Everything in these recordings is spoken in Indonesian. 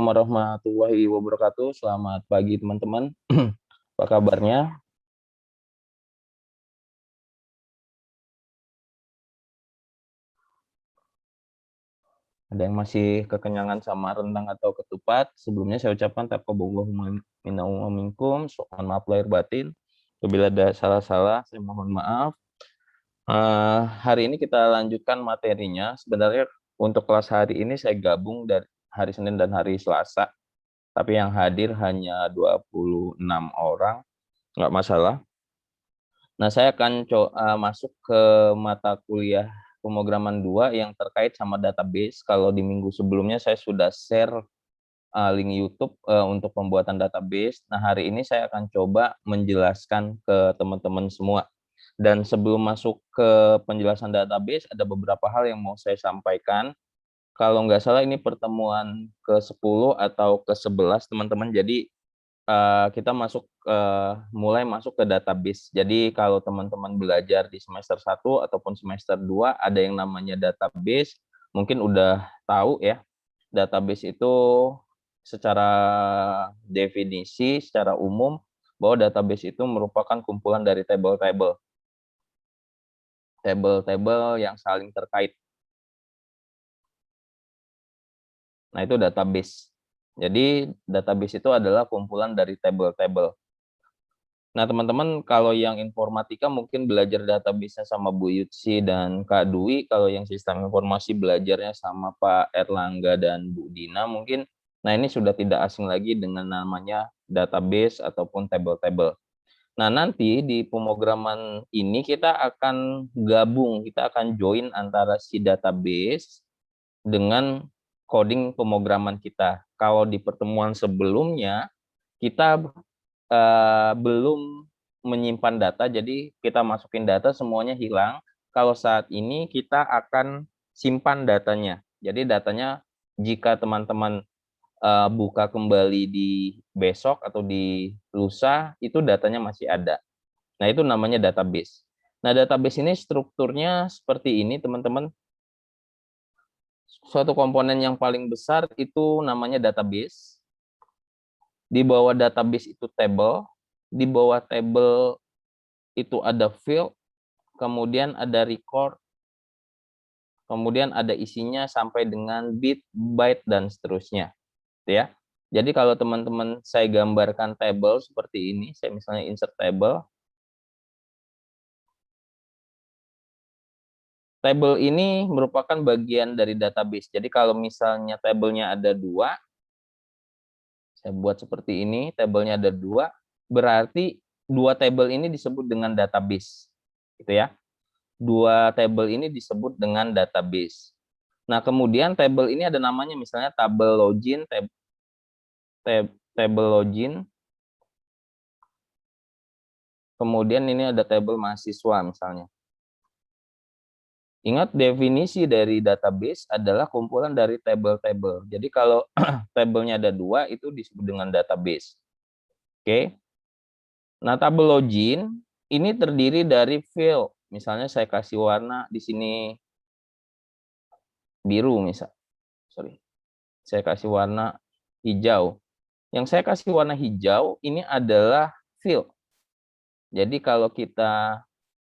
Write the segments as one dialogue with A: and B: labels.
A: warahmatullahi wabarakatuh. Selamat pagi teman-teman. Apa kabarnya? Ada yang masih kekenyangan sama rendang atau ketupat? Sebelumnya saya ucapkan taqabbalallahu minna wa minkum. Mohon maaf lahir batin. Apabila ada salah-salah, saya mohon maaf. Hari ini kita lanjutkan materinya. Sebenarnya untuk kelas hari ini saya gabung dari hari Senin dan hari Selasa. Tapi yang hadir hanya 26 orang. Nggak masalah. Nah, saya akan masuk ke mata kuliah pemrograman 2 yang terkait sama database. Kalau di minggu sebelumnya saya sudah share link YouTube untuk pembuatan database. Nah, hari ini saya akan coba menjelaskan ke teman-teman semua. Dan sebelum masuk ke penjelasan database, ada beberapa hal yang mau saya sampaikan. Kalau nggak salah ini pertemuan ke-10 atau ke-11, teman-teman. Jadi kita mulai masuk ke database. Jadi kalau teman-teman belajar di semester 1 ataupun semester 2 ada yang namanya database, mungkin udah tahu ya. Database itu secara definisi, secara umum, bahwa database itu merupakan kumpulan dari tabel-tabel yang saling terkait. Nah, itu database. Jadi database itu adalah kumpulan dari tabel-tabel. Nah, teman-teman kalau yang informatika mungkin belajar database sama Bu Yutsi dan Kak Dwi, kalau yang sistem informasi belajarnya sama Pak Erlangga dan Bu Dina mungkin, nah ini sudah tidak asing lagi dengan namanya database ataupun tabel-tabel. Nah, nanti di pemrograman ini kita akan gabung, kita akan join antara si database dengan coding pemrograman kita. Kalau di pertemuan sebelumnya, kita belum menyimpan data, jadi kita masukin data semuanya hilang. Kalau saat ini kita akan simpan datanya. Jadi datanya jika teman-teman buka kembali di besok atau di lusa, itu datanya masih ada. Nah, itu namanya database. Nah, database ini strukturnya seperti ini, teman-teman. Suatu komponen yang paling besar itu namanya database. Di bawah database itu table, di bawah table itu ada field, kemudian ada record, kemudian ada isinya sampai dengan bit, byte, dan seterusnya. Ya. Jadi kalau teman-teman saya gambarkan table seperti ini, saya misalnya insert table. Table ini merupakan bagian dari database. Jadi kalau misalnya tabelnya ada 2, saya buat seperti ini, tabelnya ada 2, berarti 2 table ini disebut dengan database. Gitu ya. 2 table ini disebut dengan database. Nah, kemudian table ini ada namanya, misalnya tabel login, table login. Kemudian ini ada table mahasiswa misalnya. Ingat, definisi dari database adalah kumpulan dari table-table. Jadi kalau tabelnya ada 2, itu disebut dengan database. Oke. Nah, tabel login ini terdiri dari field. Misalnya saya kasih warna di sini biru misal. Saya kasih warna hijau. Yang saya kasih warna hijau ini adalah field. Jadi kalau kita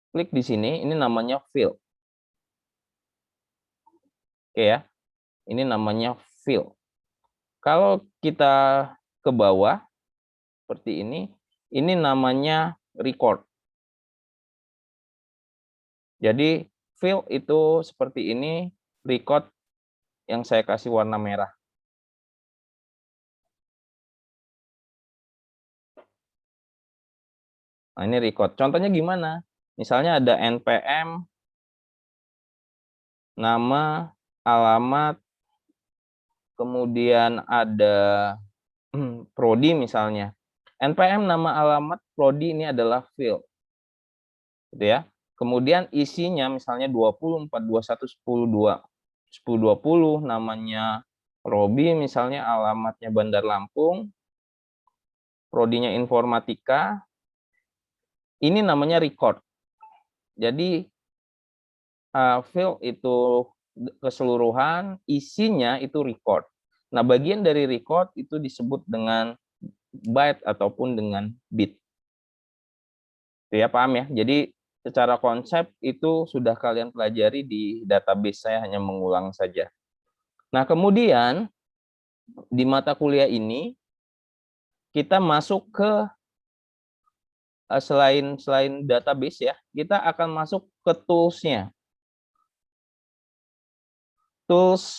A: klik di sini, ini namanya field. Oke ya, ini namanya field. Kalau kita ke bawah, seperti ini namanya record. Jadi field itu seperti ini, record yang saya kasih warna merah. Nah, ini record. Contohnya gimana? Misalnya ada npm, nama, alamat, kemudian ada prodi misalnya. npm, nama, alamat, prodi ini adalah field. Gitu ya. Kemudian isinya misalnya 20, 421, 10, 20, namanya Robi, misalnya alamatnya Bandar Lampung, prodinya informatika, ini namanya record. Jadi field itu keseluruhan, isinya itu record. Nah, bagian dari record itu disebut dengan byte ataupun dengan bit. Ya, paham ya? Jadi secara konsep itu sudah kalian pelajari di database, saya hanya mengulang saja. Nah, kemudian di mata kuliah ini kita masuk ke selain database ya, kita akan masuk ke tools-nya. Tools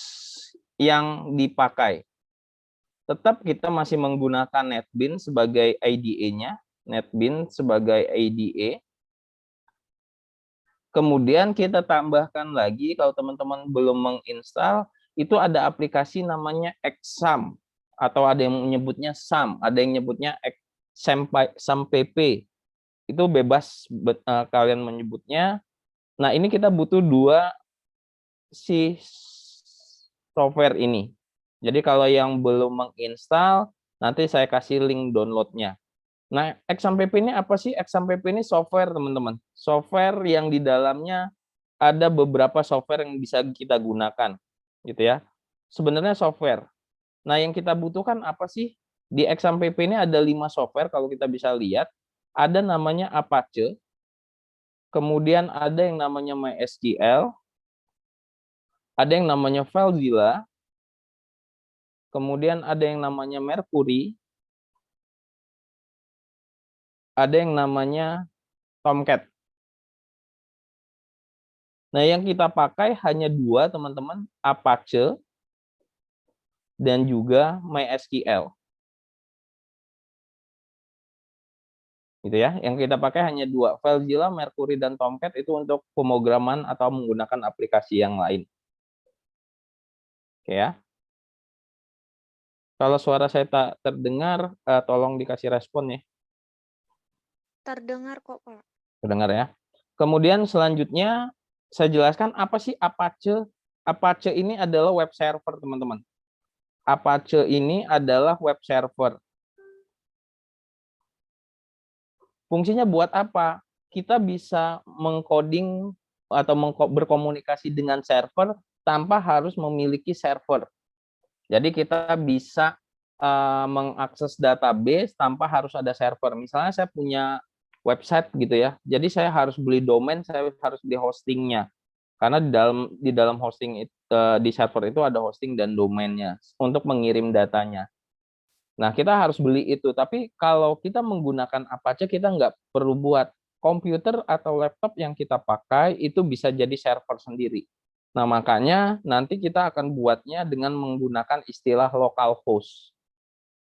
A: yang dipakai. Tetap kita masih menggunakan NetBeans sebagai IDE-nya, NetBeans sebagai IDE. Kemudian kita tambahkan lagi, kalau teman-teman belum menginstal, itu ada aplikasi namanya Exam, atau ada yang menyebutnya SAM, ada yang menyebutnya SAMPP. Itu bebas kalian menyebutnya. Nah, ini kita butuh dua si software ini. Jadi kalau yang belum menginstal, nanti saya kasih link downloadnya. Nah, XAMPP ini apa sih? XAMPP ini software, teman-teman. Software yang di dalamnya ada beberapa software yang bisa kita gunakan, gitu ya. Sebenarnya software. Nah, yang kita butuhkan apa sih? Di XAMPP ini ada 5 software, kalau kita bisa lihat. Ada namanya Apache, kemudian ada yang namanya MySQL, ada yang namanya FileZilla, kemudian ada yang namanya Mercury, ada yang namanya Tomcat. Nah, yang kita pakai hanya dua, teman-teman, Apache dan juga MySQL. Gitu ya. Yang kita pakai hanya dua, FileZilla, Mercury, dan Tomcat itu untuk pemrograman atau menggunakan aplikasi yang lain. Oke ya. Kalau suara saya tak terdengar, tolong dikasih respon ya.
B: Terdengar kok, Pak.
A: Terdengar ya. Kemudian selanjutnya saya jelaskan apa sih Apache. Apache ini adalah web server, teman-teman. Apache ini adalah web server. Fungsinya buat apa? Kita bisa mengcoding atau berkomunikasi dengan server tanpa harus memiliki server. Jadi kita bisa mengakses database tanpa harus ada server. Misalnya saya punya website gitu ya. Jadi saya harus beli domain, saya harus beli hostingnya. Karena di dalam hosting itu, di server itu ada hosting dan domainnya untuk mengirim datanya. Nah, kita harus beli itu. Tapi kalau kita menggunakan Apache, kita nggak perlu buat. Komputer atau laptop yang kita pakai itu bisa jadi server sendiri. Nah, makanya nanti kita akan buatnya dengan menggunakan istilah localhost.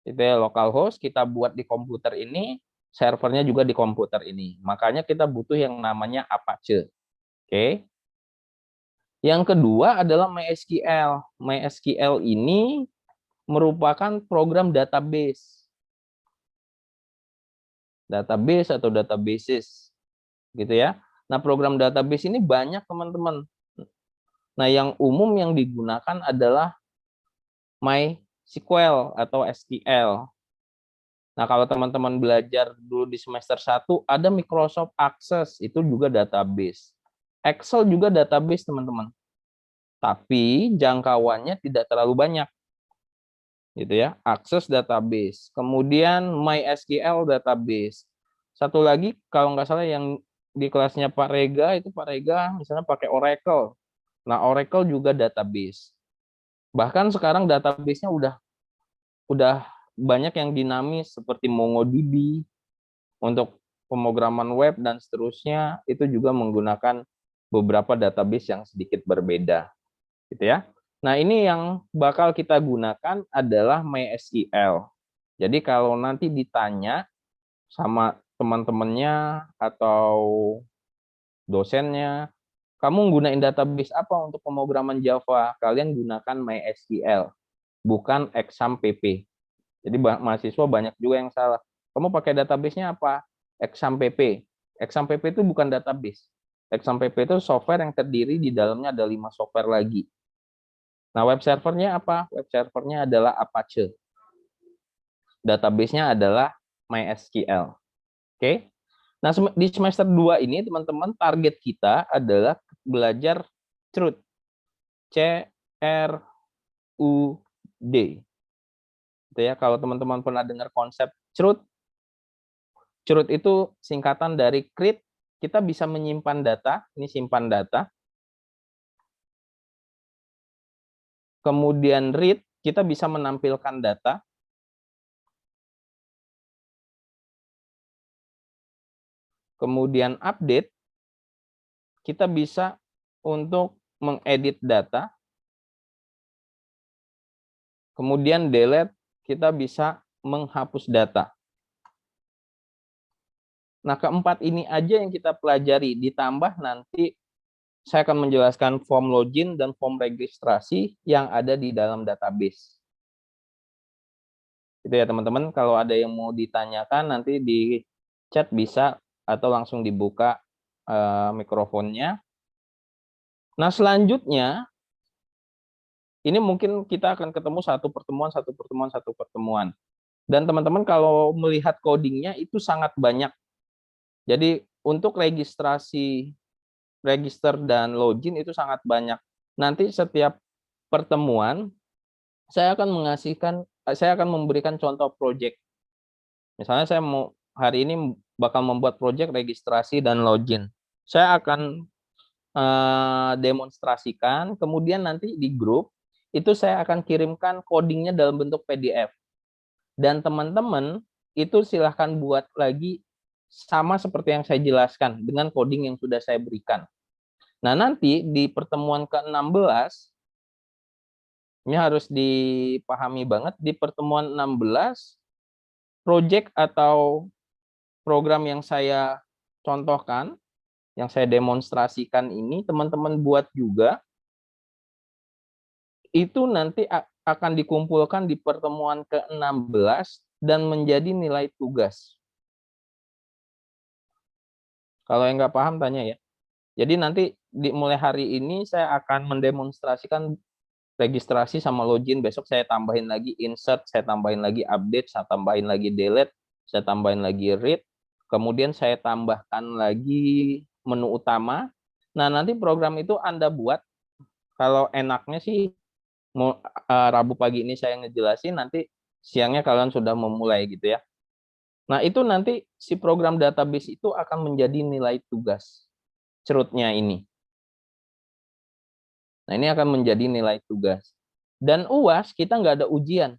A: Itu ya, localhost kita buat di komputer ini, servernya juga di komputer ini. Makanya kita butuh yang namanya Apache. Oke. Yang kedua adalah MySQL. MySQL ini merupakan program database. Database atau databases gitu ya. Nah, program database ini banyak, teman-teman. Nah, yang umum yang digunakan adalah MySQL atau SQL. Nah, kalau teman-teman belajar dulu di semester 1 ada Microsoft Access, itu juga database. Excel juga database, teman-teman. Tapi jangkauannya tidak terlalu banyak. Gitu ya. Access database. Kemudian MySQL database. Satu lagi kalau nggak salah yang di kelasnya Pak Rega, itu Pak Rega misalnya pakai Oracle. Nah, Oracle juga database. Bahkan sekarang database-nya udah banyak yang dinamis seperti MongoDB untuk pemrograman web dan seterusnya, itu juga menggunakan beberapa database yang sedikit berbeda. Gitu ya. Nah, ini yang bakal kita gunakan adalah MySQL. Jadi kalau nanti ditanya sama teman-temannya atau dosennya, kamu gunain database apa untuk pemrograman Java? Kalian gunakan MySQL, bukan XAMPP. Jadi mahasiswa banyak juga yang salah. Kamu pakai database-nya apa? XAMPP. XAMPP itu bukan database. XAMPP itu software yang terdiri di dalamnya ada 5 software lagi. Nah, web servernya apa? Web servernya adalah Apache. Database-nya adalah MySQL. Oke. Nah, di semester 2 ini, teman-teman, target kita adalah belajar CRUD. C-R-U-D. day. Itu ya, kalau teman-teman pernah dengar konsep CRUD. CRUD itu singkatan dari create, kita bisa menyimpan data, ini simpan data. Kemudian read, kita bisa menampilkan data. Kemudian update, kita bisa untuk mengedit data. Kemudian delete, kita bisa menghapus data. Nah, keempat ini aja yang kita pelajari, ditambah nanti saya akan menjelaskan form login dan form registrasi yang ada di dalam database. Itu ya teman-teman, kalau ada yang mau ditanyakan nanti di chat bisa atau langsung dibuka mikrofonnya. Nah, selanjutnya ini mungkin kita akan ketemu satu pertemuan. Dan teman-teman kalau melihat codingnya itu sangat banyak. Jadi untuk registrasi, register dan login itu sangat banyak. Nanti setiap pertemuan saya akan memberikan contoh project. Misalnya saya mau hari ini bakal membuat project registrasi dan login. Saya akan demonstrasikan, kemudian nanti di grup itu saya akan kirimkan codingnya dalam bentuk PDF. Dan teman-teman itu silahkan buat lagi sama seperti yang saya jelaskan dengan coding yang sudah saya berikan. Nah, nanti di pertemuan ke-16, ini harus dipahami banget, di pertemuan 16, project atau program yang saya contohkan, yang saya demonstrasikan ini, teman-teman buat juga, itu nanti akan dikumpulkan di pertemuan ke-16 dan menjadi nilai tugas. Kalau yang nggak paham, tanya ya. Jadi nanti mulai hari ini saya akan mendemonstrasikan registrasi sama login. Besok saya tambahin lagi insert, saya tambahin lagi update, saya tambahin lagi delete, saya tambahin lagi read. Kemudian saya tambahkan lagi menu utama. Nah, nanti program itu Anda buat. Kalau enaknya sih Rabu pagi ini saya ngejelasin, nanti siangnya kalian sudah memulai gitu ya. Nah, itu nanti si program database itu akan menjadi nilai tugas CRUD-nya ini. Nah, ini akan menjadi nilai tugas. Dan UAS kita nggak ada ujian.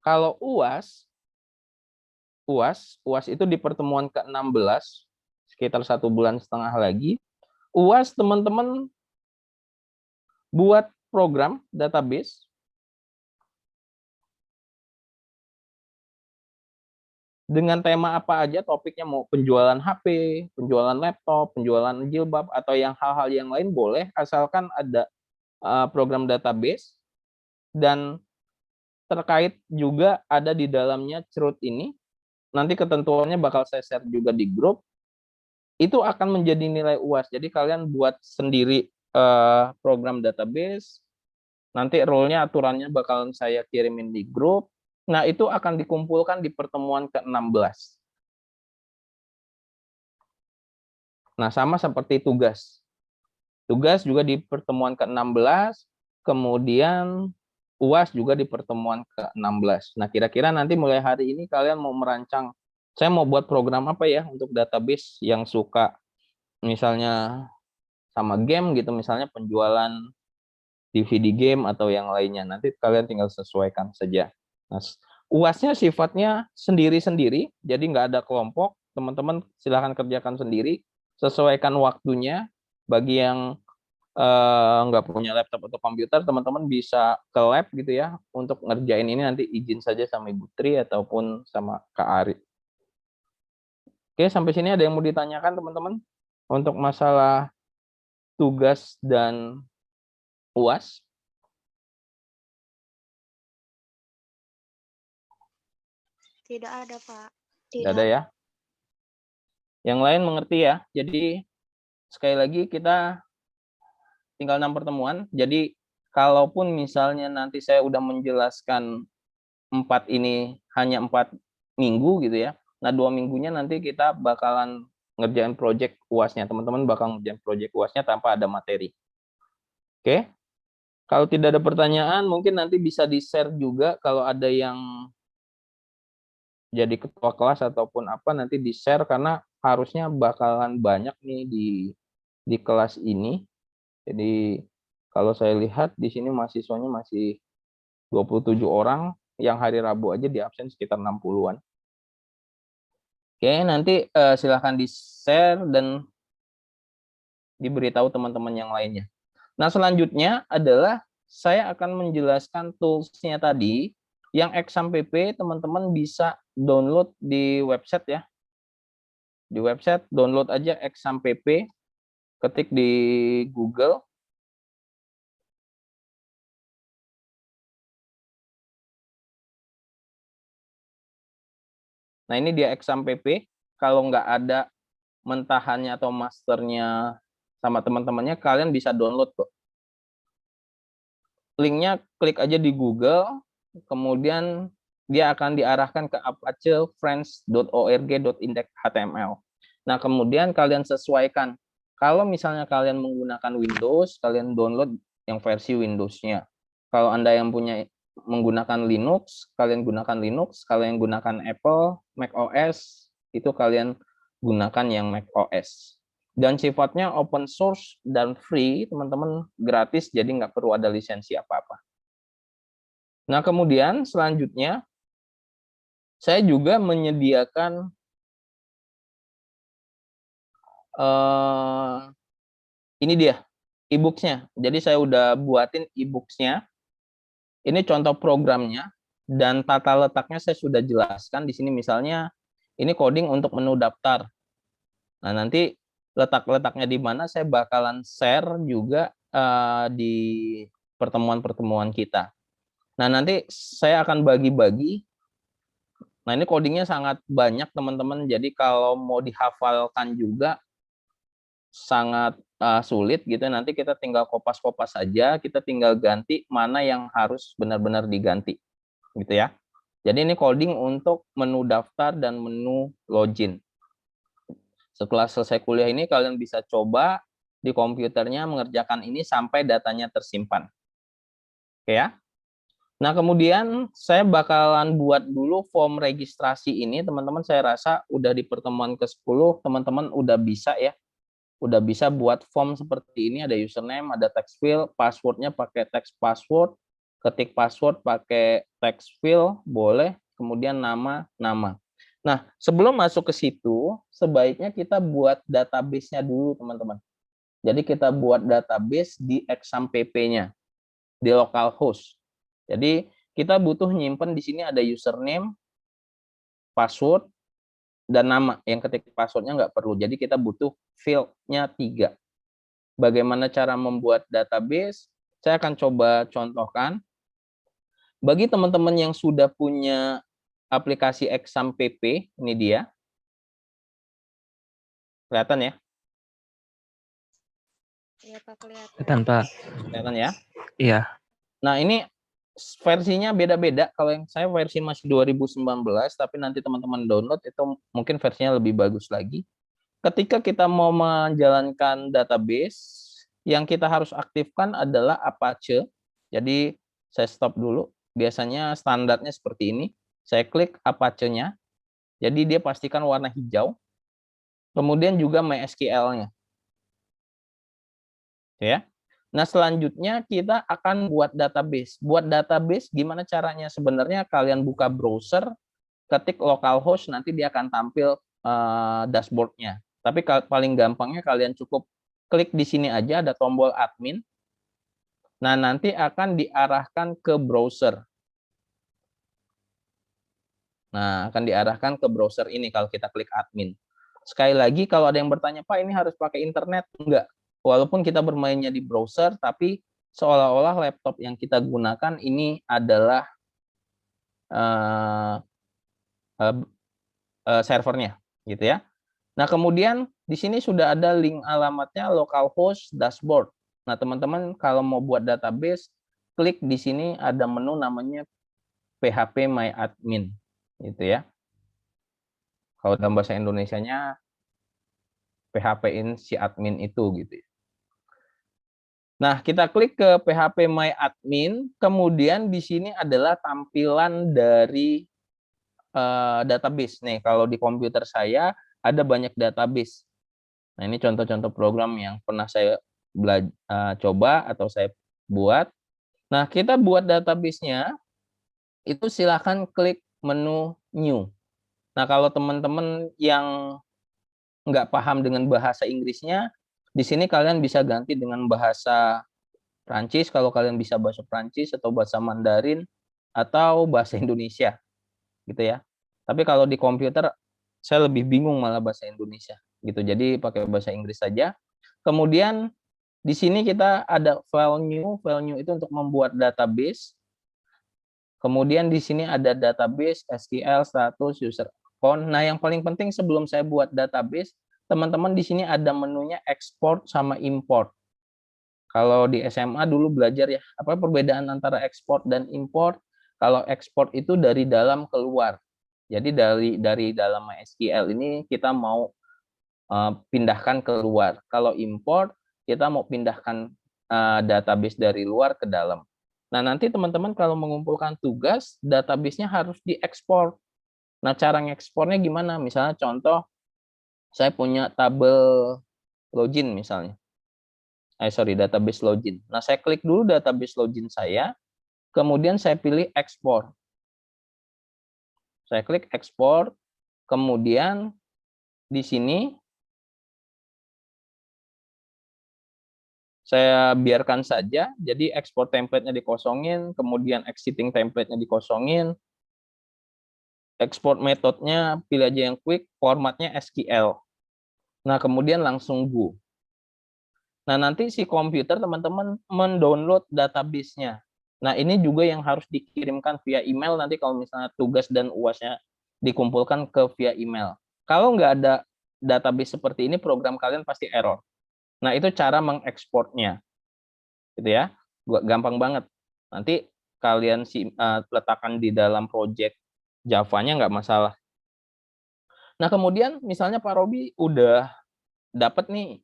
A: Kalau UAS itu di pertemuan ke-16, sekitar 1,5 bulan lagi, UAS teman-teman buat program database, dengan tema apa aja, topiknya mau penjualan HP, penjualan laptop, penjualan jilbab, atau yang hal-hal yang lain boleh, asalkan ada program database, dan terkait juga ada di dalamnya CRUD ini. Nanti ketentuannya bakal saya share juga di grup. Itu akan menjadi nilai UAS. Jadi kalian buat sendiri program database, nanti rule-nya, aturannya bakalan saya kirimin di grup. Nah, itu akan dikumpulkan di pertemuan ke-16. Nah, sama seperti tugas. Tugas juga di pertemuan ke-16, kemudian UAS juga di pertemuan ke-16. Nah, kira-kira nanti mulai hari ini kalian mau merancang, saya mau buat program apa ya untuk database yang suka misalnya sama game gitu, misalnya penjualan DVD game atau yang lainnya. Nanti kalian tinggal sesuaikan saja. Nah, UAS-nya sifatnya sendiri-sendiri, jadi nggak ada kelompok. Teman-teman silahkan kerjakan sendiri, sesuaikan waktunya. Bagi yang nggak punya laptop atau komputer, teman-teman bisa ke lab gitu ya, untuk ngerjain ini nanti izin saja sama Ibu Tri ataupun sama Kak Ari. Oke, sampai sini ada yang mau ditanyakan teman-teman? Untuk masalah tugas dan UAS?
B: Tidak ada, Pak.
A: Tidak ada ya? Yang lain mengerti ya? Jadi sekali lagi kita tinggal 6 pertemuan. Jadi kalaupun misalnya nanti saya udah menjelaskan 4 ini hanya 4 minggu gitu ya. Nah, 2 minggunya nanti kita bakalan ngerjain project UAS-nya. Teman-teman bakal ngerjain project UAS-nya tanpa ada materi. Oke? Kalau tidak ada pertanyaan, mungkin nanti bisa di-share juga kalau ada yang jadi ketua kelas ataupun apa, nanti di-share karena harusnya bakalan banyak nih di kelas ini. Jadi kalau saya lihat di sini mahasiswanya masih 27 orang, yang hari Rabu aja di absen sekitar 60-an. Oke, nanti silahkan di-share dan diberitahu teman-teman yang lainnya. Nah, selanjutnya adalah saya akan menjelaskan tools-nya tadi. Yang exam PP teman-teman bisa download di website ya. Di website download aja exam PP, ketik di Google. Nah, ini dia exam PP. Kalau nggak ada mentahannya atau masternya sama teman-temannya, kalian bisa download kok. Linknya klik aja di Google, kemudian dia akan diarahkan ke apache.friends.org.index.html. Nah, kemudian kalian sesuaikan. Kalau misalnya kalian menggunakan Windows, kalian download yang versi Windows-nya. Kalau Anda yang punya menggunakan Linux, kalian gunakan Linux. Kalau yang gunakan Apple, Mac OS, itu kalian gunakan yang Mac OS. Dan sifatnya open source dan free, teman-teman, gratis, jadi nggak perlu ada lisensi apa-apa. Nah, kemudian selanjutnya, saya juga menyediakan ini dia, e-books-nya. Jadi saya udah buatin e-books-nya. Ini contoh programnya, dan tata letaknya saya sudah jelaskan. Di sini misalnya, ini coding untuk menu daftar. Nah, nanti letak-letaknya di mana saya bakalan share juga di pertemuan-pertemuan kita. Nah, nanti saya akan bagi-bagi. Nah, ini codingnya sangat banyak, teman-teman. Jadi kalau mau dihafalkan juga sangat sulit gitu. Nanti kita tinggal kopas-kopas saja, kita tinggal ganti mana yang harus benar-benar diganti, gitu ya. Jadi ini coding untuk menu daftar dan menu login. Setelah selesai kuliah ini, kalian bisa coba di komputernya mengerjakan ini sampai datanya tersimpan. Oke ya. Nah, kemudian saya bakalan buat dulu form registrasi ini, teman-teman. Saya rasa udah di pertemuan ke-10, teman-teman udah bisa ya. Udah bisa buat form seperti ini, ada username, ada text field, passwordnya pakai text password, ketik password pakai text field, boleh, kemudian nama. Nah, sebelum masuk ke situ, sebaiknya kita buat database-nya dulu, teman-teman. Jadi kita buat database di exam PP-nya, di localhost. Jadi kita butuh nyimpen di sini ada username, password, dan nama. Yang ketik passwordnya nggak perlu. Jadi kita butuh field-nya 3. Bagaimana cara membuat database? Saya akan coba contohkan. Bagi teman-teman yang sudah punya aplikasi exam PP, ini dia. Kelihatan ya?
B: Iya, Pak, kelihatan.
C: Kelihatan, Pak.
A: Kelihatan ya?
C: Iya.
A: Nah, ini versinya beda-beda. Kalau yang saya versi masih 2019, tapi nanti teman-teman download itu mungkin versinya lebih bagus lagi. Ketika kita mau menjalankan database, yang kita harus aktifkan adalah Apache. Jadi saya stop dulu. Biasanya standarnya seperti ini. Saya klik Apache-nya. Jadi dia pastikan warna hijau. Kemudian juga MySQL-nya. Ya. Nah, selanjutnya kita akan buat database. Buat database gimana caranya? Sebenarnya kalian buka browser, ketik localhost, nanti dia akan tampil dashboard-nya. Tapi paling gampangnya kalian cukup klik di sini aja, ada tombol admin. Nah, nanti akan diarahkan ke browser. Nah, akan diarahkan ke browser ini kalau kita klik admin. Sekali lagi, kalau ada yang bertanya, Pak, ini harus pakai internet? Enggak. Walaupun kita bermainnya di browser, tapi seolah-olah laptop yang kita gunakan ini adalah servernya, gitu ya. Nah, kemudian di sini sudah ada link alamatnya localhost dashboard. Nah, teman-teman kalau mau buat database, klik di sini ada menu namanya PHP My Admin, gitu ya. Kalau dalam bahasa Indonesianya PHP-in si admin itu, gitu ya. Nah, kita klik ke PHP My Admin, kemudian di sini adalah tampilan dari database. Nih, kalau di komputer saya ada banyak database. Nah, ini contoh-contoh program yang pernah saya coba atau saya buat. Nah, kita buat database-nya, itu silakan klik menu New. Nah, kalau teman-teman yang nggak paham dengan bahasa Inggrisnya, di sini kalian bisa ganti dengan bahasa Prancis kalau kalian bisa bahasa Prancis atau bahasa Mandarin atau bahasa Indonesia gitu ya. Tapi kalau di komputer saya lebih bingung malah bahasa Indonesia gitu. Jadi pakai bahasa Inggris saja. Kemudian di sini kita ada file new. File new itu untuk membuat database. Kemudian di sini ada database, SQL, status, user account. Nah, yang paling penting sebelum saya buat database, teman-teman di sini ada menunya export sama import. Kalau di SMA dulu belajar ya, apa perbedaan antara ekspor dan import? Kalau ekspor itu dari dalam keluar. Jadi dari dalam MySQL ini kita mau pindahkan keluar. Kalau import kita mau pindahkan database dari luar ke dalam. Nah, nanti teman-teman kalau mengumpulkan tugas, database-nya harus diekspor. Nah, cara ngekspornya gimana? Misalnya contoh, saya punya tabel login misalnya. Database login. Nah, saya klik dulu database login saya, kemudian saya pilih ekspor. Saya klik ekspor, kemudian di sini saya biarkan saja, jadi ekspor template-nya dikosongin, kemudian exiting template-nya dikosongin, export metodenya pilih aja yang quick, formatnya SQL. Nah, kemudian langsung go. Nah, nanti si komputer teman-teman mendownload database-nya. Nah, ini juga yang harus dikirimkan via email nanti kalau misalnya tugas dan UAS-nya dikumpulkan ke via email. Kalau nggak ada database seperti ini, program kalian pasti error. Nah, itu cara mengekspornya. Gitu ya. Gampang banget. Nanti kalian letakkan di dalam project Java-nya nggak masalah. Nah, kemudian misalnya Pak Robi udah dapat nih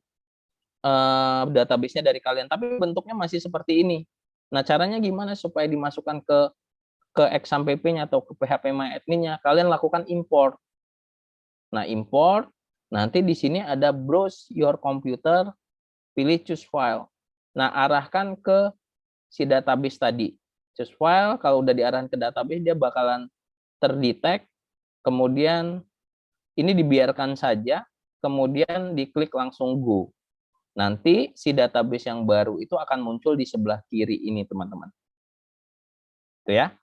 A: database-nya dari kalian, tapi bentuknya masih seperti ini. Nah, caranya gimana supaya dimasukkan ke XAMPP-nya atau ke PHP MyAdmin-nya? Kalian lakukan import. Nah, import, nanti di sini ada browse your computer, pilih choose file. Nah, arahkan ke si database tadi. Choose file, kalau udah diarahkan ke database, dia bakalan terdetek, kemudian ini dibiarkan saja, kemudian diklik langsung go. Nanti si database yang baru itu akan muncul di sebelah kiri ini, teman-teman. Itu ya.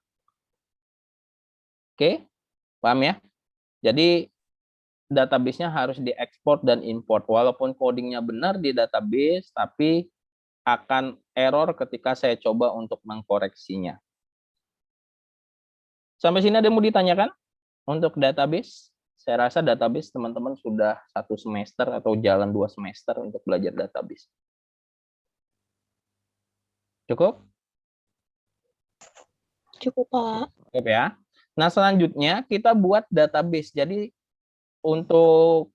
A: Oke, paham ya? Jadi database-nya harus diekspor dan import. Walaupun codingnya benar di database, tapi akan error ketika saya coba untuk mengkoreksinya. Sampai sini ada yang mau ditanyakan untuk database? Saya rasa database teman-teman sudah 1 semester atau jalan 2 semester untuk belajar database. Cukup?
B: Cukup, Pak.
A: Cukup ya. Nah, selanjutnya kita buat database. Jadi untuk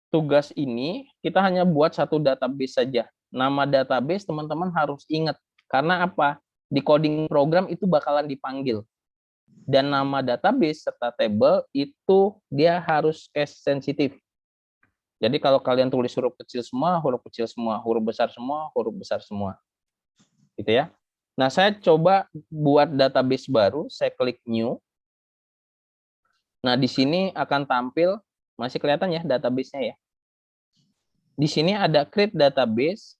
A: tugas ini kita hanya buat satu database saja. Nama database teman-teman harus ingat. Karena apa? Di coding program itu bakalan dipanggil. Dan nama database serta table itu dia harus case sensitif. Jadi kalau kalian tulis huruf kecil semua, huruf kecil semua, huruf besar semua, huruf besar semua. Gitu ya. Nah, saya coba buat database baru, saya klik new. Nah, di sini akan tampil, masih kelihatan ya database-nya ya. Di sini ada create database.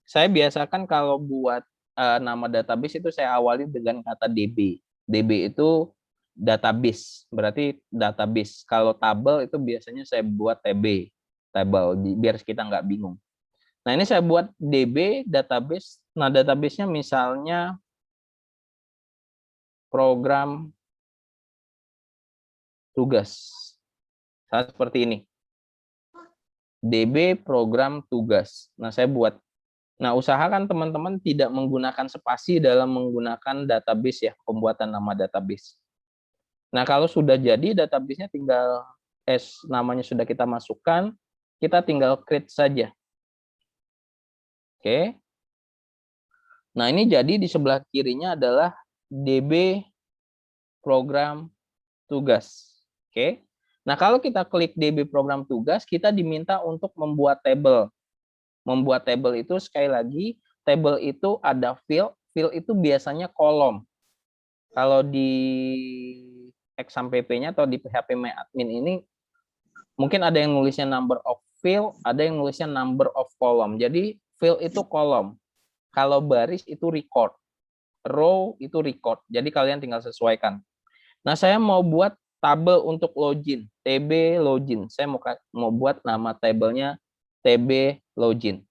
A: Saya biasakan kalau buat nama database itu saya awali dengan kata DB. DB itu database, berarti database. Kalau tabel itu biasanya saya buat TB, table, biar kita nggak bingung. Nah, ini saya buat DB, database. Nah, database-nya misalnya program tugas. Seperti ini. DB program tugas. Nah, saya buat. Nah, usahakan teman-teman tidak menggunakan spasi dalam menggunakan database ya, pembuatan nama database. Nah, kalau sudah jadi database-nya tinggal namanya sudah kita masukkan, kita tinggal create saja. Oke. Nah, ini jadi di sebelah kirinya adalah DB program tugas. Oke. Nah, kalau kita klik DB program tugas, kita diminta untuk membuat tabel. Membuat tabel itu sekali lagi, tabel itu ada field, field itu biasanya kolom. Kalau di exam PP-nya atau di PHP My Admin ini, mungkin ada yang nulisnya number of field, ada yang nulisnya number of column. Jadi field itu kolom. Kalau baris itu record. Row itu record. Jadi kalian tinggal sesuaikan. Nah, saya mau buat tabel untuk login, TB login. Saya mau buat nama tabelnya TB login.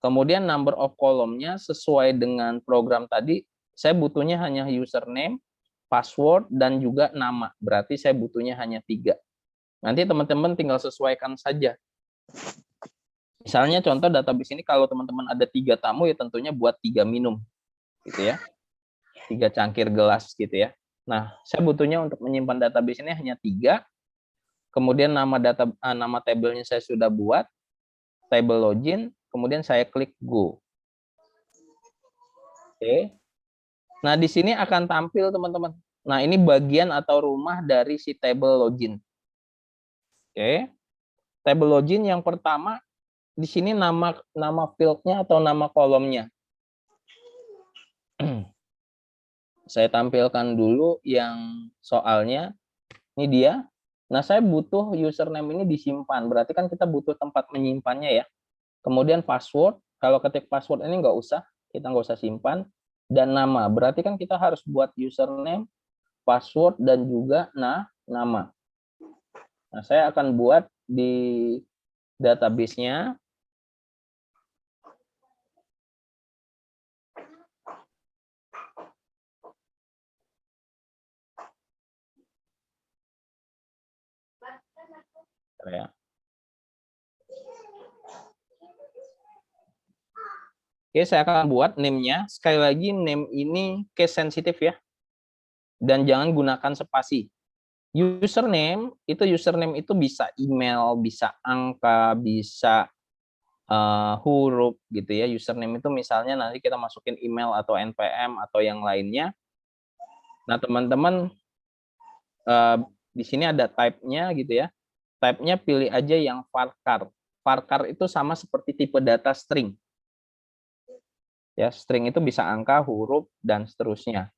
A: Kemudian number of column-nya sesuai dengan program tadi, saya butuhnya hanya username, password, dan juga nama. Berarti saya butuhnya hanya 3. Nanti teman-teman tinggal sesuaikan saja. Misalnya contoh database ini kalau teman-teman ada 3 tamu, ya tentunya buat 3 minum. Gitu ya. 3 cangkir gelas gitu ya. Nah, saya butuhnya untuk menyimpan database ini hanya 3. Kemudian nama tabelnya saya sudah buat, table login, kemudian saya klik go. Oke. Nah, di sini akan tampil teman-teman. Nah, ini bagian atau rumah dari si table login. Oke. Table login yang pertama di sini nama field-nya atau nama kolomnya. Saya tampilkan dulu yang soalnya. Ini dia. Nah, saya butuh username ini disimpan. Berarti kan kita butuh tempat menyimpannya ya. Kemudian password. Kalau ketik password ini nggak usah. Kita nggak usah simpan. Dan nama. Berarti kan kita harus buat username, password, dan juga nama. Nah, saya akan buat di database-nya. Ya. Oke, saya akan buat name-nya. Sekali lagi, name ini case sensitif ya. Dan jangan gunakan spasi. Username itu bisa email, bisa angka, bisa huruf gitu ya. Username itu misalnya nanti kita masukin email atau NPM atau yang lainnya. Nah, teman-teman di sini ada type-nya gitu ya. Type-nya pilih aja yang varchar. Varchar itu sama seperti tipe data string. Ya, string itu bisa angka, huruf, dan seterusnya.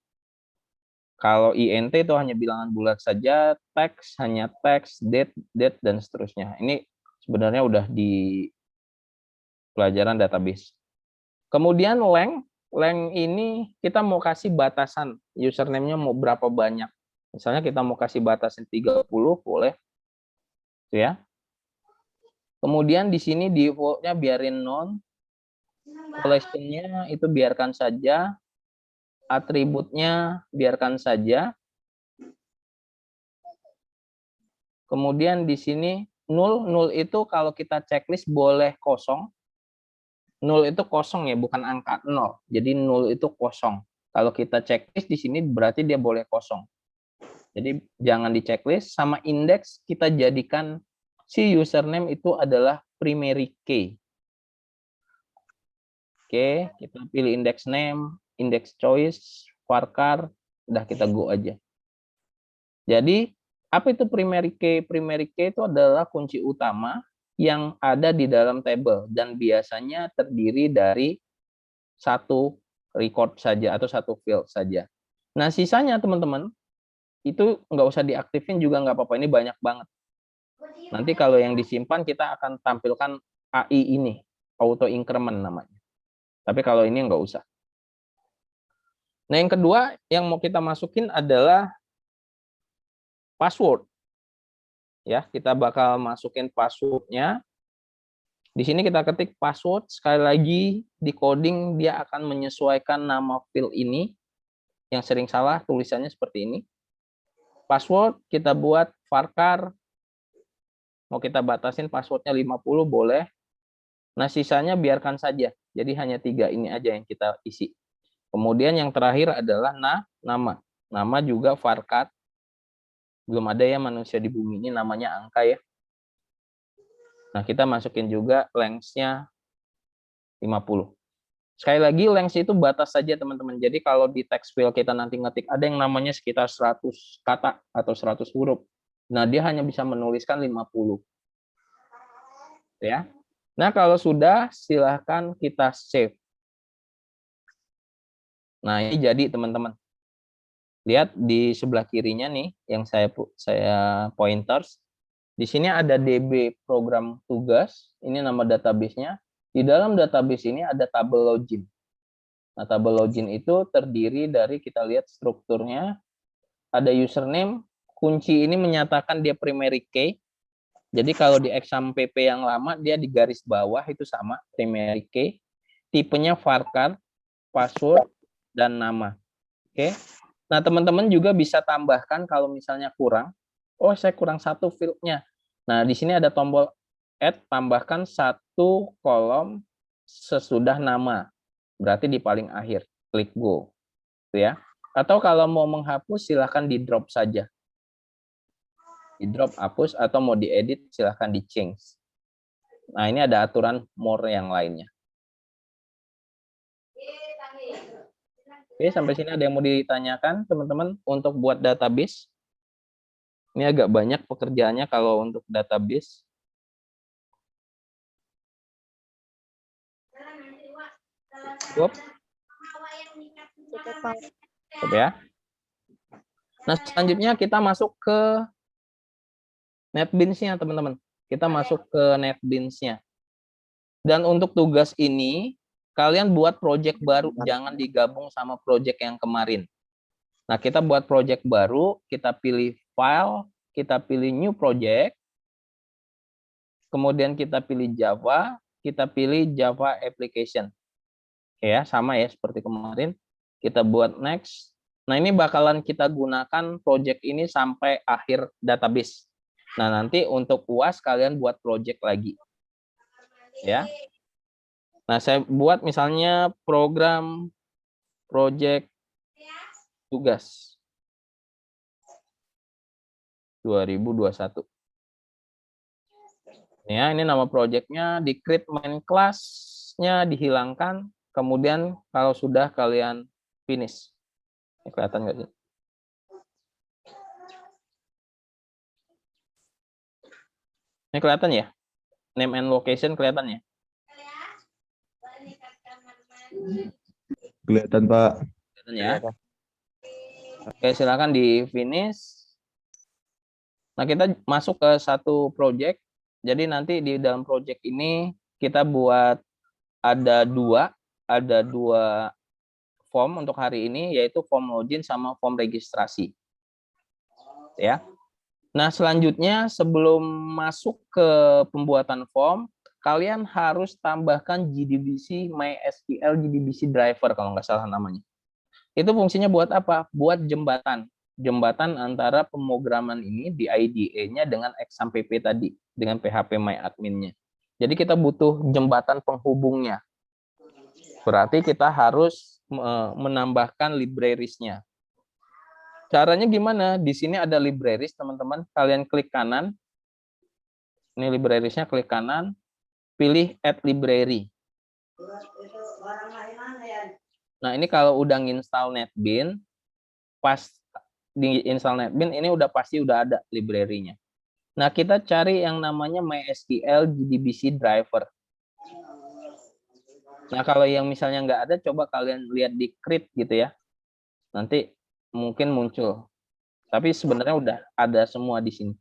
A: Kalau int itu hanya bilangan bulat saja, teks hanya teks, date, dan seterusnya. Ini sebenarnya udah di pelajaran database. Kemudian length ini kita mau kasih batasan, username-nya mau berapa banyak. Misalnya kita mau kasih batasan 30, boleh. Gitu ya. Kemudian di sini default-nya biarin none. Collection-nya itu biarkan saja. Atributnya biarkan saja. Kemudian di sini null itu kalau kita checklist boleh kosong. Null itu kosong ya, bukan angka 0. Jadi null itu kosong. Kalau kita checklist di sini berarti dia boleh kosong. Jadi jangan di checklist. Sama index kita jadikan si username itu adalah primary key. Oke, kita pilih index name, index choice, varchar, udah kita go aja. Jadi, apa itu primary key? Primary key itu adalah kunci utama yang ada di dalam table dan biasanya terdiri dari satu record saja atau satu field saja. Nah, sisanya teman-teman, itu nggak usah diaktifin juga nggak apa-apa. Ini banyak banget. Nanti kalau yang disimpan kita akan tampilkan AI ini, auto increment namanya. Tapi kalau ini nggak usah. Nah, yang kedua yang mau kita masukin adalah password. Ya, kita bakal masukin password-nya. Di sini kita ketik password, sekali lagi di coding dia akan menyesuaikan nama field ini. Yang sering salah tulisannya seperti ini. Password kita buat varchar. Mau kita batasin passwordnya 50 boleh. Nah, sisanya biarkan saja. Jadi hanya 3 ini aja yang kita isi. Kemudian yang terakhir adalah nama. Nama juga varchar. Belum ada ya manusia di bumi ini namanya angka ya. Nah, kita masukin juga length-nya 50. Sekali lagi length itu batas saja teman-teman. Jadi kalau di text field kita nanti ngetik ada yang namanya sekitar 100 kata atau 100 huruf. Nah, dia hanya bisa menuliskan 50. Ya. Nah, kalau sudah silahkan kita save. Nah, ini jadi teman-teman. Lihat di sebelah kirinya nih yang saya pointers. Di sini ada DB program tugas, ini nama database-nya. Di dalam database ini ada tabel login. Nah, tabel login itu terdiri dari, kita lihat strukturnya, ada username, kunci ini menyatakan dia primary key. Jadi kalau di exam PP yang lama, dia di garis bawah itu sama, primary key. Tipenya varchar, password, dan nama. Oke. Nah, teman-teman juga bisa tambahkan kalau misalnya kurang. Oh, saya kurang satu field-nya. Nah, di sini ada tombol add, tambahkan satu kolom sesudah nama. Berarti di paling akhir. Klik go. Gitu ya. Atau kalau mau menghapus, silahkan di drop saja. Di drop, hapus, atau mau diedit, silahkan di change. Nah, ini ada aturan more yang lainnya. Oke, sampai sini ada yang mau ditanyakan, teman-teman, untuk buat database? Ini agak banyak pekerjaannya kalau untuk database. Cukup? Cukup ya. Nah, selanjutnya kita masuk ke NetBeans-nya, teman-teman. Kita masuk ke NetBeans-nya. Dan untuk tugas ini, kalian buat project baru, jangan digabung sama project yang kemarin. Nah, kita buat project baru, kita pilih file, kita pilih new project, kemudian kita pilih Java, kita pilih Java application. Oke ya, sama ya seperti kemarin. Kita buat next. Nah, ini bakalan kita gunakan project ini sampai akhir database. Nah, nanti untuk UAS kalian buat project lagi. Ya. Nah, saya buat misalnya program project tugas 2021. Ya, ini nama projectnya, di create main class-nya dihilangkan, kemudian kalau sudah kalian finish. Ini kelihatan nggak sih? Ini kelihatan ya? Name and location kelihatan ya?
C: Kelihatan, Pak.
A: Kelihatan ya? Oke, silakan di finish. Nah, kita masuk ke satu project. Jadi nanti di dalam project ini kita buat ada dua form untuk hari ini, yaitu form login sama form registrasi. Ya. Nah, selanjutnya sebelum masuk ke pembuatan form, kalian harus tambahkan JDBC MySQL JDBC driver kalau nggak salah namanya. Itu fungsinya buat apa? Buat jembatan. Jembatan antara pemrograman ini di IDE-nya dengan exam PP tadi, dengan PHP MyAdmin-nya. Jadi kita butuh jembatan penghubungnya. Berarti kita harus menambahkan libraries-nya. Caranya gimana? Di sini ada libraries, teman-teman. Kalian klik kanan. Ini libraries-nya, klik kanan. Pilih add library. Nah, ini kalau udah nginstal NetBeans, pas di install NetBeans, ini udah pasti udah ada library-nya. Nah, kita cari yang namanya MySQL JDBC driver. Nah, kalau yang misalnya nggak ada, coba kalian lihat di create gitu ya. Nanti mungkin muncul. Tapi sebenarnya udah ada semua di sini.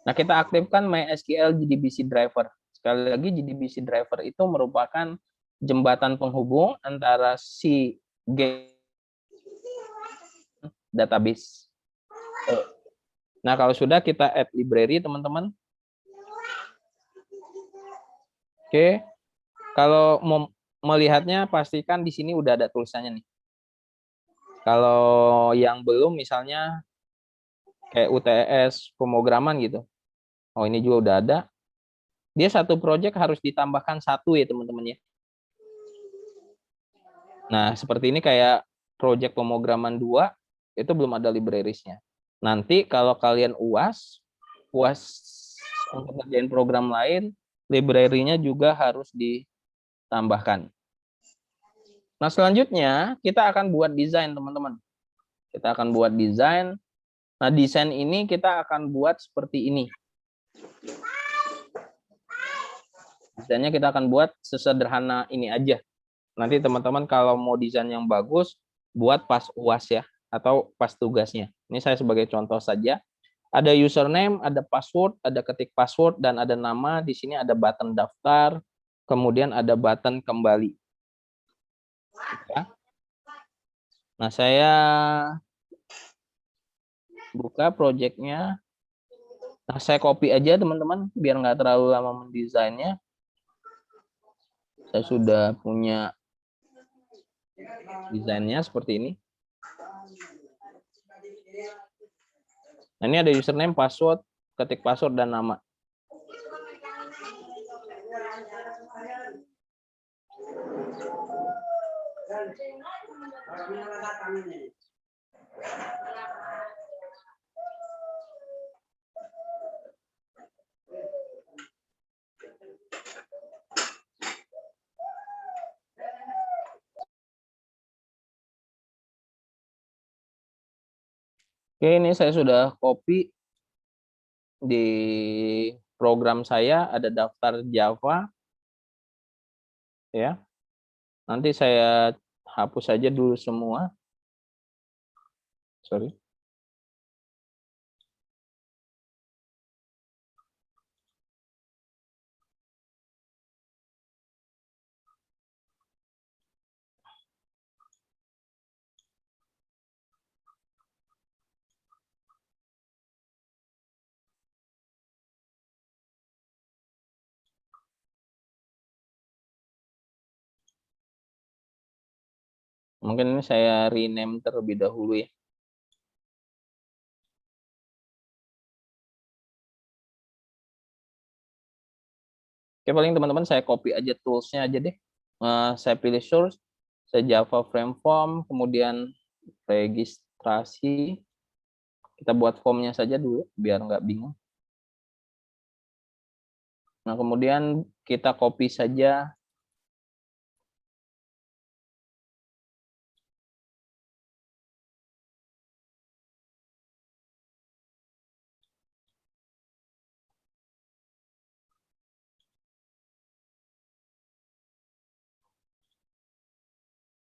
A: Nah, kita aktifkan MySQL JDBC driver. Sekali lagi, JDBC driver itu merupakan jembatan penghubung antara si database. Nah, kalau sudah kita add library, teman-teman. Oke. Kalau mau melihatnya, pastikan di sini udah ada tulisannya nih. Kalau yang belum, misalnya kayak UTS pemrograman gitu. Oh, ini juga udah ada. Dia satu project harus ditambahkan satu ya, teman-teman ya. Nah, seperti ini kayak project pemrograman 2, itu belum ada libraries-nya. Nanti kalau kalian UAS untuk ngerjain program lain, library-nya juga harus ditambahkan. Nah, selanjutnya kita akan buat desain, teman-teman. Kita akan buat desain. Nah, desain ini kita akan buat seperti ini. Desainnya kita akan buat sesederhana ini aja. Nanti teman-teman kalau mau desain yang bagus, buat pas UAS ya, atau pas tugasnya. Ini saya sebagai contoh saja. Ada username, ada password, ada ketik password, dan ada nama. Di sini ada button daftar, kemudian ada button kembali. Ya. Nah, saya buka projectnya. Nah, saya copy aja teman-teman, biar nggak terlalu lama mendesainnya. Saya sudah punya desainnya seperti ini. Nah, ini ada username, password, ketik password, dan nama. Oke, ini saya sudah copy di program saya, ada daftar Java. Ya. Nanti saya hapus saja dulu semua. Sorry. Mungkin ini saya rename terlebih dahulu ya. Oke, paling teman-teman saya copy aja tools-nya aja deh. Saya pilih source, saya Java frame form, kemudian registrasi. Kita buat formnya saja dulu, biar nggak bingung. Nah, kemudian kita copy saja.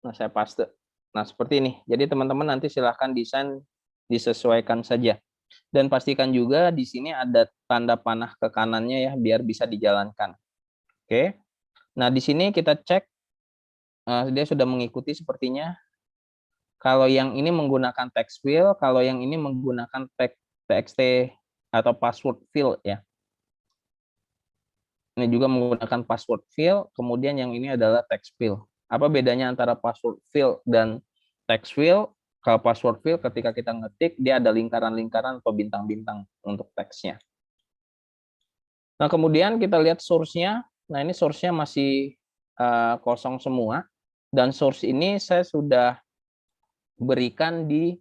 A: Nah, saya paste. Nah, seperti ini. Jadi teman-teman nanti silahkan desain disesuaikan saja. Dan pastikan juga di sini ada tanda panah ke kanannya ya, biar bisa dijalankan. Oke. Nah, di sini kita cek dia sudah mengikuti sepertinya. Kalau yang ini menggunakan text field, kalau yang ini menggunakan txt atau password field ya. Ini juga menggunakan password field, kemudian yang ini adalah text field. Apa bedanya antara password field dan text field? Kalau password field ketika kita ngetik, dia ada lingkaran-lingkaran atau bintang-bintang untuk teksnya. Nah, kemudian kita lihat source-nya. Nah, ini source-nya masih kosong semua. Dan source ini saya sudah berikan di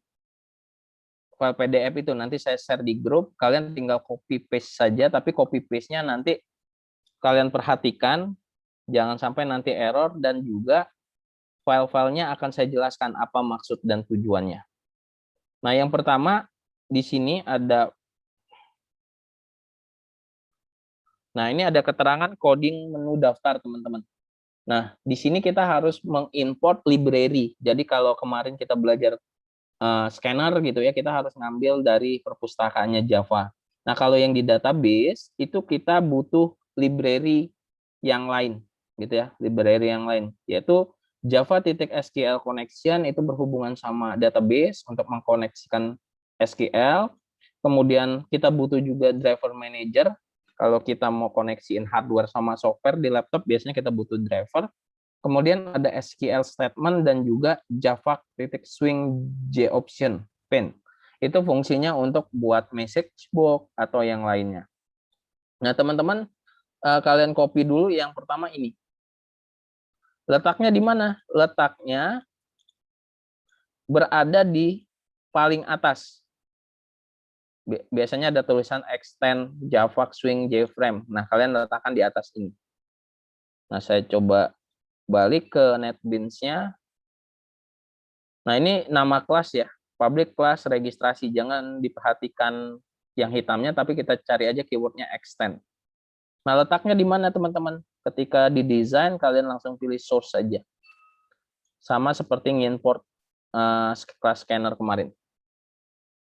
A: file PDF itu. Nanti saya share di grup. Kalian tinggal copy paste saja, tapi copy paste-nya nanti kalian perhatikan. Jangan sampai nanti error, dan juga file-filenya akan saya jelaskan apa maksud dan tujuannya. Nah, yang pertama di sini ada. Nah, ini ada keterangan coding menu daftar, teman-teman. Nah, di sini kita harus mengimport library. Jadi kalau kemarin kita belajar scanner gitu ya, kita harus ngambil dari perpustakaannya Java. Nah, kalau yang di database itu kita butuh library yang lain gitu ya, library yang lain, yaitu Java.SQL connection. Itu berhubungan sama database untuk mengkoneksikan SQL. Kemudian kita butuh juga driver manager. Kalau kita mau koneksiin hardware sama software di laptop, biasanya kita butuh driver. Kemudian ada SQL statement dan juga Java.swing JOption pane. Itu fungsinya untuk buat message box atau yang lainnya. Nah, teman-teman, kalian copy dulu yang pertama ini. Letaknya di mana? Letaknya berada di paling atas. Biasanya ada tulisan extend Java Swing JFrame. Nah, kalian letakkan di atas ini. Nah, saya coba balik ke NetBeans-nya. Nah, ini nama kelas ya, public class registrasi. Jangan diperhatikan yang hitamnya, tapi kita cari aja keywordnya extend. Nah, letaknya di mana teman-teman? Ketika di desain, kalian langsung pilih source saja. Sama seperti ngimport kelas scanner kemarin.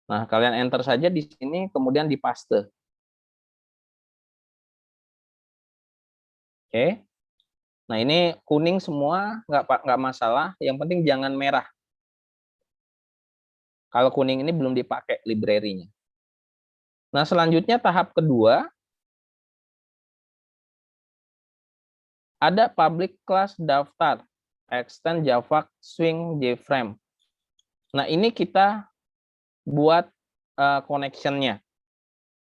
A: Nah, kalian enter saja di sini, kemudian dipaste. Oke. Nah, ini kuning semua, nggak masalah. Yang penting jangan merah. Kalau kuning ini belum dipakai library-nya. Nah, selanjutnya tahap kedua, ada public class daftar, extend Java Swing JFrame. Nah, ini kita buat connection-nya.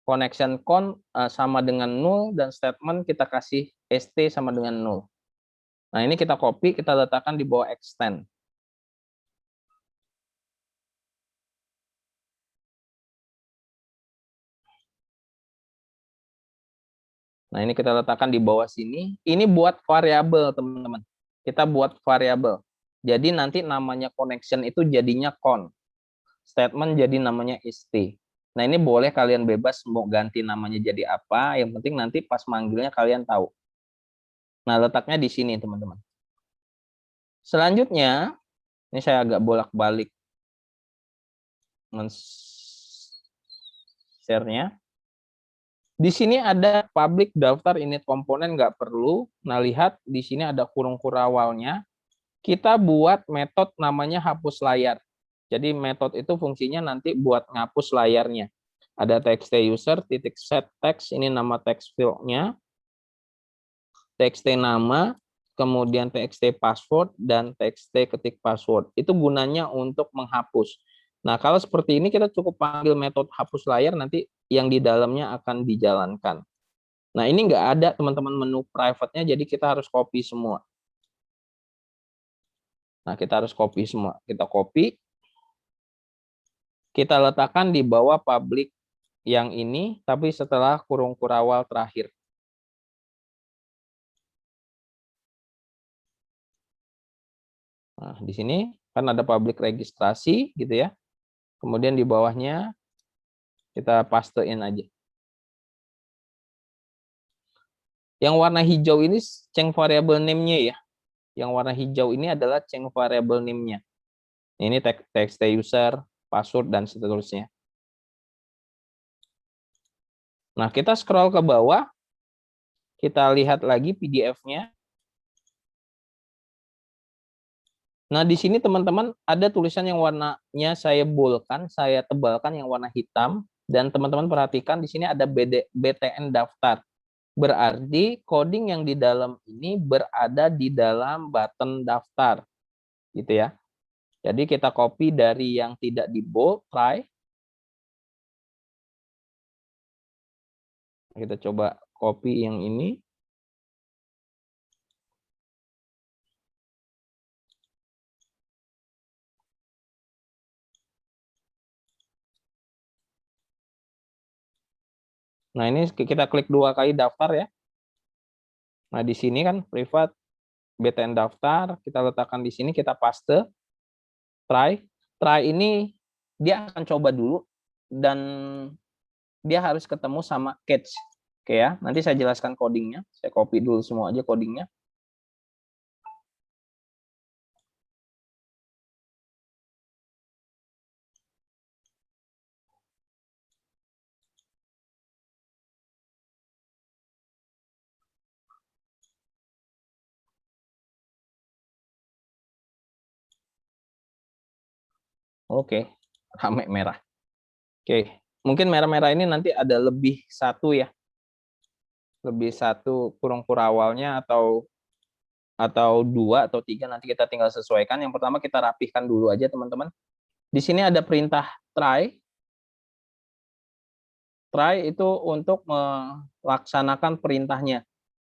A: Connection sama dengan null, dan statement kita kasih st sama dengan null. Nah, ini kita copy, kita letakkan di bawah extend. Nah, ini kita letakkan di bawah sini. Ini buat variabel, teman-teman. Kita buat variabel. Jadi nanti namanya connection itu jadinya con. Statement jadi namanya st. Nah, ini boleh kalian bebas mau ganti namanya jadi apa. Yang penting nanti pas manggilnya kalian tahu. Nah, letaknya di sini, teman-teman. Selanjutnya, ini saya agak bolak-balik share-nya. Di sini ada public daftar init komponen, nggak perlu. Nah, lihat di sini ada kurung kurawalnya. Kita buat metode namanya hapus layar. Jadi metode itu fungsinya nanti buat ngapus layarnya. Ada txt user titik set text, ini nama text field-nya. Txt nama, kemudian txt password, dan txt ketik password. Itu gunanya untuk menghapus. Nah, kalau seperti ini kita cukup panggil metode hapus layar, nanti yang di dalamnya akan dijalankan. Nah, ini nggak ada teman-teman menu private-nya, jadi kita harus copy semua. Nah, kita harus copy semua. Kita copy, kita letakkan di bawah public yang ini, tapi setelah kurung kurawal terakhir. Nah, di sini kan ada public registrasi gitu ya. Kemudian di bawahnya kita pastein aja. Yang warna hijau ini change variable name-nya ya. Yang warna hijau ini adalah change variable name-nya. Ini text user, password, dan seterusnya. Nah, kita scroll ke bawah. Kita lihat lagi PDF-nya. Nah, di sini teman-teman ada tulisan yang warnanya saya boldkan, saya tebalkan yang warna hitam. Dan teman-teman perhatikan di sini ada btn daftar. Berarti coding yang di dalam ini berada di dalam button daftar. Gitu ya. Jadi kita copy dari yang tidak di bold, try. Kita coba copy yang ini. Nah, ini kita klik 2 kali daftar ya. Nah, di sini kan privat btn daftar, kita letakkan di sini, kita paste. Try. Try ini dia akan coba dulu dan dia harus ketemu sama catch. Oke ya, nanti saya jelaskan codingnya. Saya copy dulu semua aja codingnya. Oke, rame merah. Oke, mungkin merah-merah ini nanti ada lebih satu ya. Lebih satu kurung kurawalnya atau 2 atau 3, nanti kita tinggal sesuaikan. Yang pertama kita rapihkan dulu aja teman-teman. Di sini ada perintah try. Try itu untuk melaksanakan perintahnya.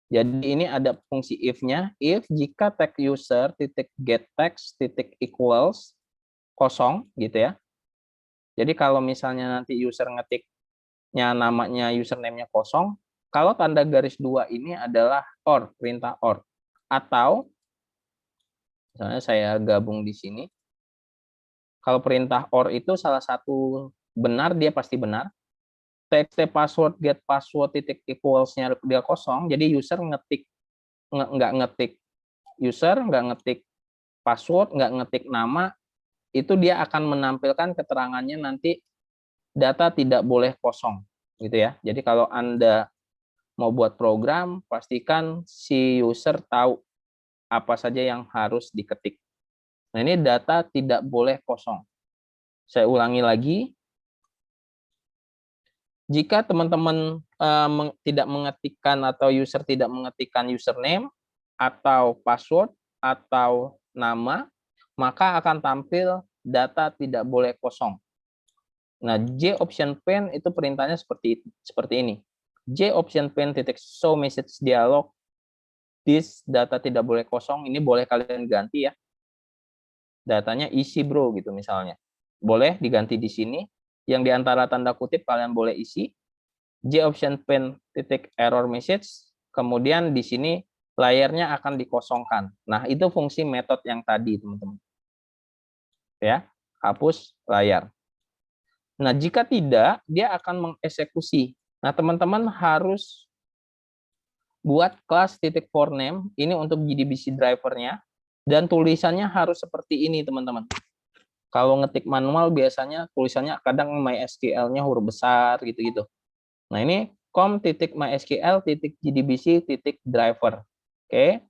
A: Jadi ini ada fungsi if-nya. If jika text user titik get text titik equals kosong gitu ya. Jadi kalau misalnya nanti user ngetiknya namanya username-nya kosong, kalau tanda garis 2 ini adalah or, perintah or. Atau misalnya saya gabung di sini. Kalau perintah OR itu salah satu benar, dia pasti benar. TXT password get password titik equals-nya dia kosong, jadi user nggak ngetik user, nggak ngetik password, nggak ngetik nama, itu dia akan menampilkan keterangannya nanti data tidak boleh kosong, gitu ya. Jadi kalau Anda mau buat program, pastikan si user tahu apa saja yang harus diketik. Nah, ini data tidak boleh kosong. Saya ulangi lagi. Jika teman-teman tidak mengetikkan atau user tidak mengetikkan username atau password atau nama, maka akan tampil data tidak boleh kosong. Nah, J option pen itu perintahnya seperti ini. J option pen titik show message dialog. This data tidak boleh kosong. Ini boleh kalian ganti ya. Datanya isi bro gitu misalnya. Boleh diganti di sini. Yang di antara tanda kutip kalian boleh isi. J option pen titik error message. Kemudian di sini layarnya akan dikosongkan. Nah, itu fungsi method yang tadi, teman-teman. Ya, hapus layar. Nah, jika tidak, dia akan mengeksekusi. Nah, teman-teman harus buat kelas titik for name, ini untuk JDBC drivernya, dan tulisannya harus seperti ini, teman-teman. Kalau ngetik manual, biasanya tulisannya kadang MySQL-nya huruf besar, gitu-gitu. Nah, ini com.mysql.jdbc.driver. Oke.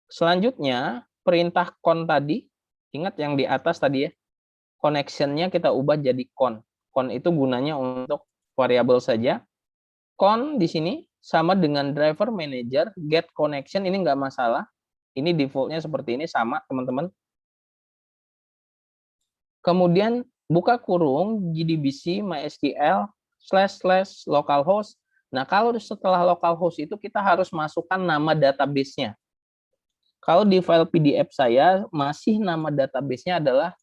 A: Selanjutnya, perintah con tadi, ingat yang di atas tadi ya, connection-nya kita ubah jadi con. Con itu gunanya untuk variabel saja. Con di sini sama dengan driver manager, get connection, ini nggak masalah. Ini defaultnya seperti ini, sama teman-teman. Kemudian buka kurung JDBC MySQL / localhost. Nah, kalau setelah localhost itu kita harus masukkan nama database-nya. Kalau di file PDF saya, masih nama database-nya adalah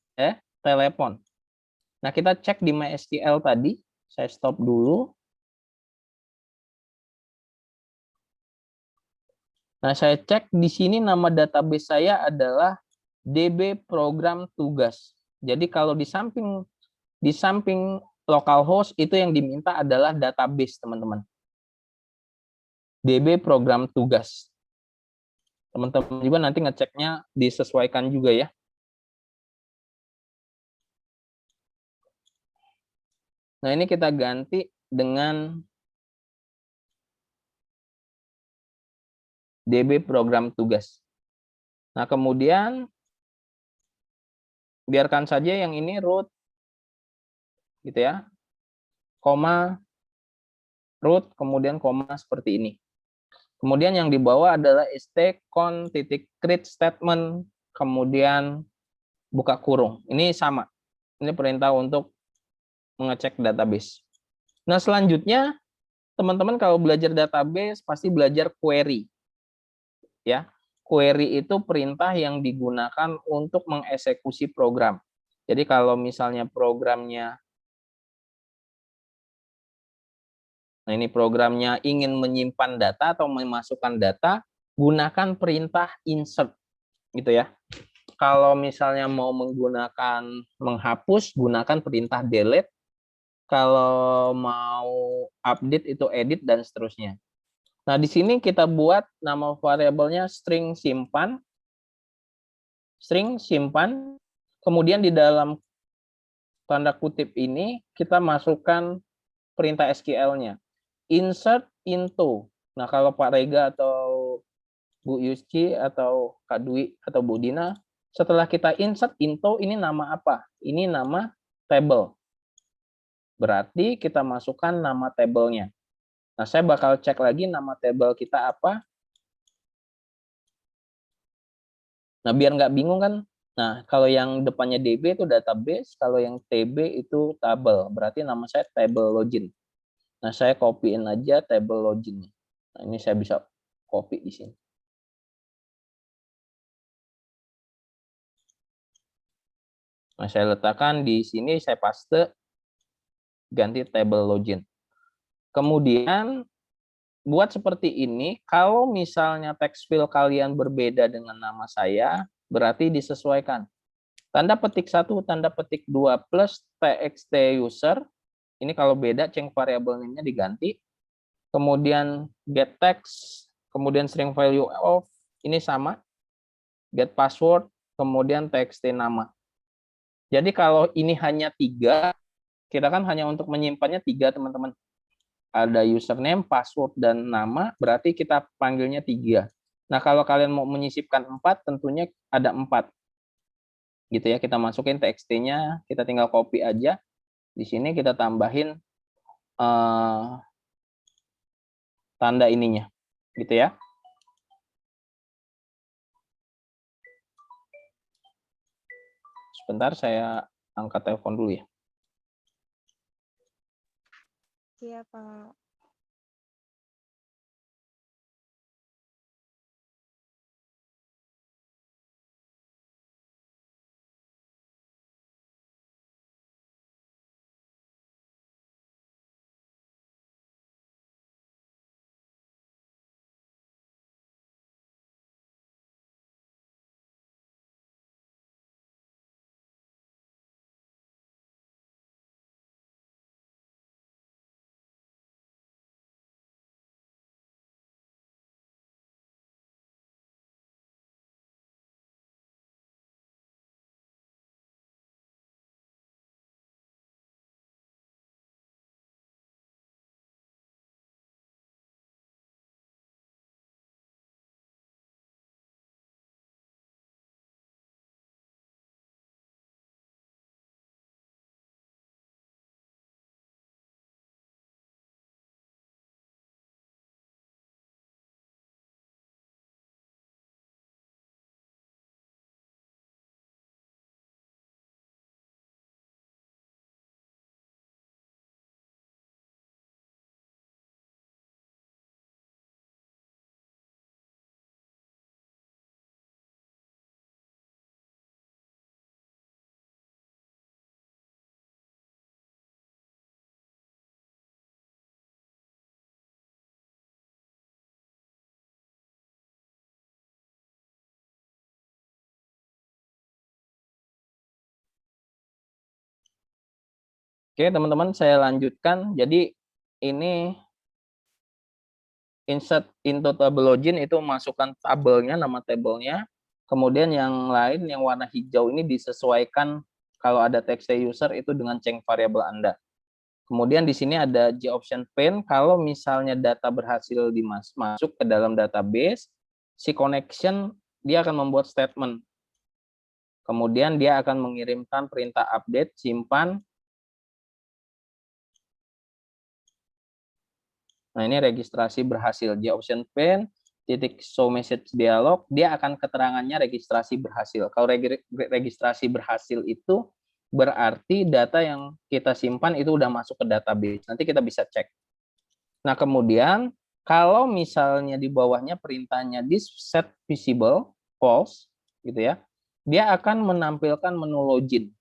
A: telepon. Nah, kita cek di MySQL tadi. Saya stop dulu. Nah, saya cek di sini nama database saya adalah DB program tugas. Jadi kalau di samping localhost itu yang diminta adalah database, teman-teman. DB program tugas. Teman-teman juga nanti ngeceknya disesuaikan juga ya. Nah, ini kita ganti dengan DB program tugas. Nah, kemudian biarkan saja yang ini root gitu ya. Koma root kemudian koma seperti ini. Kemudian yang di bawah adalah st_con.create statement, kemudian buka kurung. Ini sama. Ini perintah untuk mengecek database. Nah, selanjutnya teman-teman kalau belajar database pasti belajar query. Ya. Query itu perintah yang digunakan untuk mengeksekusi program. Jadi kalau misalnya programnya ini programnya ingin menyimpan data atau memasukkan data, gunakan perintah insert gitu ya. Kalau misalnya mau menggunakan menghapus, gunakan perintah delete. Kalau mau update itu edit dan seterusnya. Nah, di sini kita buat nama variabelnya string simpan. String simpan. Kemudian di dalam tanda kutip ini kita masukkan perintah SQL-nya. Insert into. Nah, kalau Pak Rega atau Bu Yusci atau Kak Dwi atau Bu Dina, setelah kita insert into, ini nama apa? Ini nama table. Berarti kita masukkan nama tabelnya. Nah, saya bakal cek lagi nama table kita apa. Nah, biar nggak bingung kan. Nah, kalau yang depannya DB itu database, kalau yang TB itu table. Berarti nama saya table login. Nah, saya copyin aja table login. Nah, ini saya bisa copy di sini. Nah, saya letakkan di sini, saya paste, ganti table login. Kemudian, buat seperti ini, kalau misalnya text field kalian berbeda dengan nama saya, berarti disesuaikan. Tanda petik 1, tanda petik 2 plus txt user. Ini kalau beda, change variable name-nya diganti. Kemudian get text, kemudian string value of, ini sama. Get password, kemudian txt nama. Jadi kalau ini hanya 3, kita kan hanya untuk menyimpannya 3, teman-teman. Ada username, password, dan nama, berarti kita panggilnya 3. Nah, kalau kalian mau menyisipkan 4, tentunya ada 4. Gitu ya, kita masukin txt-nya, kita tinggal copy aja. Di sini kita tambahin tanda ininya, gitu ya. Sebentar, saya angkat telepon dulu ya.
B: Iya, Pak.
A: Oke, teman-teman, saya lanjutkan. Jadi ini insert into table login, itu masukkan tabelnya, nama tabelnya. Kemudian yang lain, yang warna hijau ini disesuaikan kalau ada text user itu dengan change variable Anda. Kemudian di sini ada J option pane, kalau misalnya data berhasil masuk ke dalam database, si connection dia akan membuat statement. Kemudian dia akan mengirimkan perintah update, simpan. Nah, ini registrasi berhasil. J option pane, titik show message dialog, dia akan keterangannya registrasi berhasil. Kalau registrasi berhasil itu berarti data yang kita simpan itu udah masuk ke database. Nanti kita bisa cek. Nah, kemudian kalau misalnya di bawahnya perintahnya this set visible false gitu ya, dia akan menampilkan menu login.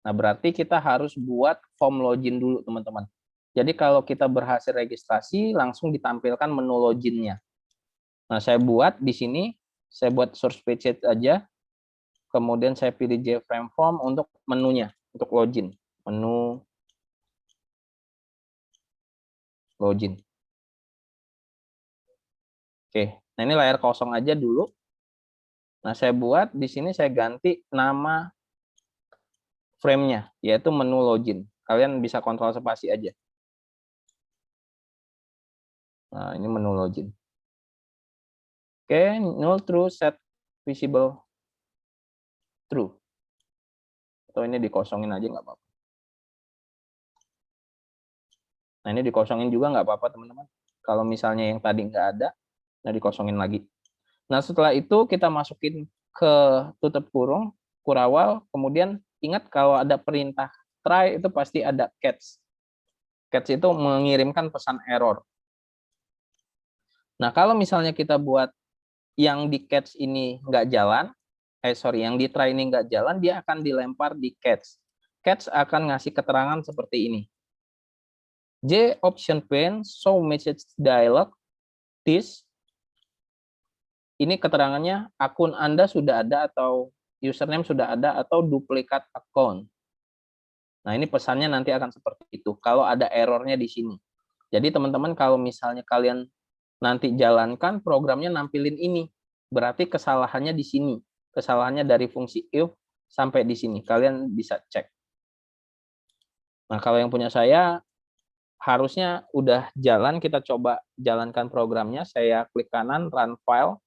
A: Nah, berarti kita harus buat form login dulu, teman-teman. Jadi kalau kita berhasil registrasi, langsung ditampilkan menu loginnya. Nah, saya buat di sini, saya buat source page aja, kemudian saya pilih JFrame form untuk menunya, untuk login. Menu login. Oke, nah ini layar kosong aja dulu. Nah, saya buat di sini, saya ganti nama frame-nya, yaitu menu login. Kalian bisa kontrol spasi aja. Nah, ini menu login. Oke, null true set visible true. Atau ini dikosongin aja nggak apa-apa. Nah, ini dikosongin juga nggak apa-apa, teman-teman. Kalau misalnya yang tadi nggak ada, nah dikosongin lagi. Nah, setelah itu kita masukin ke tutup kurung, kurawal, kemudian ingat kalau ada perintah try itu pasti ada catch. Catch itu mengirimkan pesan error. Nah, kalau misalnya kita buat yang di catch ini nggak jalan, yang di try ini nggak jalan, dia akan dilempar di catch. Catch akan ngasih keterangan seperti ini. J option pane show message dialog this. Ini keterangannya akun Anda sudah ada atau username sudah ada atau duplikat account. Nah, ini pesannya nanti akan seperti itu. Kalau ada errornya di sini. Jadi teman-teman kalau misalnya kalian nanti jalankan programnya nampilin ini, berarti kesalahannya di sini. Kesalahannya dari fungsi if sampai di sini. Kalian bisa cek. Nah, kalau yang punya saya harusnya udah jalan, kita coba jalankan programnya. Saya klik kanan, run file.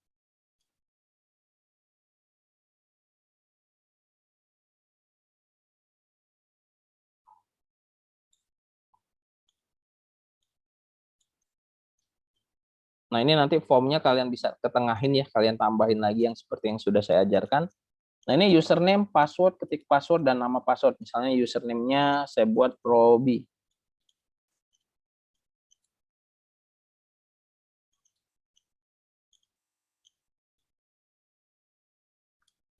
A: Nah, ini nanti formnya kalian bisa ketengahin ya, kalian tambahin lagi yang seperti yang sudah saya ajarkan. Nah, ini username, password, ketik password, dan nama password. Misalnya username-nya saya buat Robi.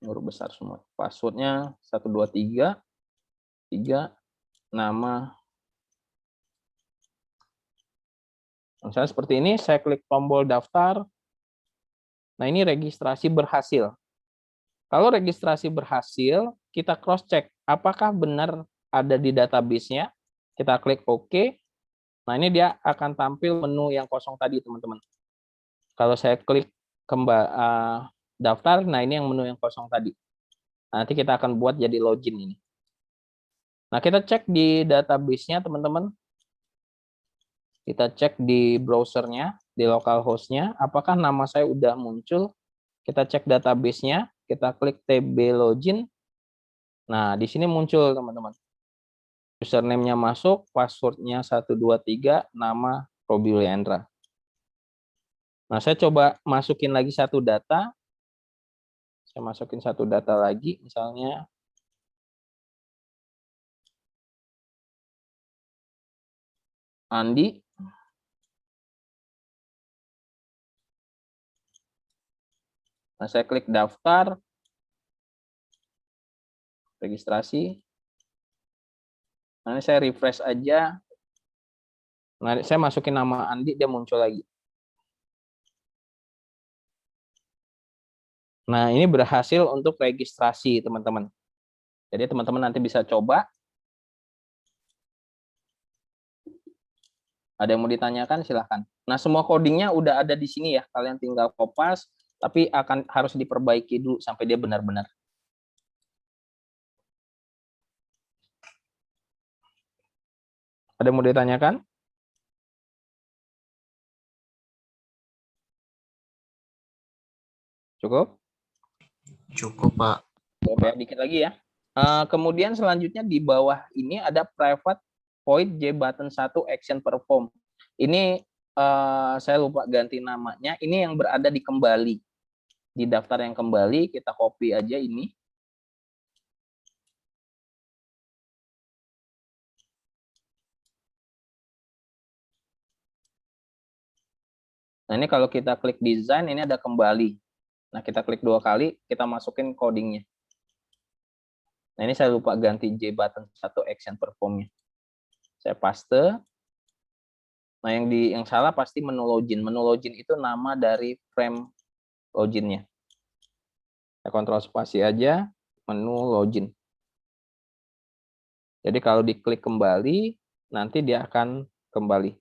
A: Huruf besar semua. Passwordnya 123, 3, nama. Misalnya seperti ini, saya klik tombol daftar. Nah, ini registrasi berhasil. Kalau registrasi berhasil, kita cross-check apakah benar ada di database-nya. Kita klik OK. Nah, ini dia akan tampil menu yang kosong tadi, teman-teman. Kalau saya klik daftar, nah ini yang menu yang kosong tadi. Nanti kita akan buat jadi login ini. Nah, kita cek di database-nya, teman-teman. Kita cek di browsernya, di localhost-nya, apakah nama saya udah muncul. Kita cek database-nya, kita klik TB login. Nah, di sini muncul, teman-teman. Username-nya masuk, password-nya 123, nama Robi Leandra. Nah, saya coba masukin lagi satu data. Saya masukin satu data lagi, misalnya Andi. Nah, saya klik daftar, registrasi. Nah, ini saya refresh aja. Nah, saya masukin nama Andi, dia muncul lagi. Nah, ini berhasil untuk registrasi, teman-teman. Jadi, teman-teman nanti bisa coba. Ada yang mau ditanyakan, silahkan. Nah, semua codingnya udah ada di sini ya. Kalian tinggal kopas, tapi harus diperbaiki dulu sampai dia benar-benar. Ada yang mau ditanyakan? Cukup?
C: Cukup, Pak.
A: Coba dikit lagi ya. Kemudian selanjutnya di bawah ini ada private void J button 1 action perform. Ini saya lupa ganti namanya. Ini yang berada di kembali. Di daftar yang kembali, kita copy aja ini. Nah, ini kalau kita klik design, ini ada kembali. Nah, kita klik 2 kali, kita masukin codingnya. Nah, ini saya lupa ganti J button 1 action perform-nya. Saya paste. Nah, yang salah pasti menu login. Menu login itu nama dari frame login-nya. Saya kontrol spasi aja, menu login. Jadi kalau diklik kembali, nanti dia akan kembali.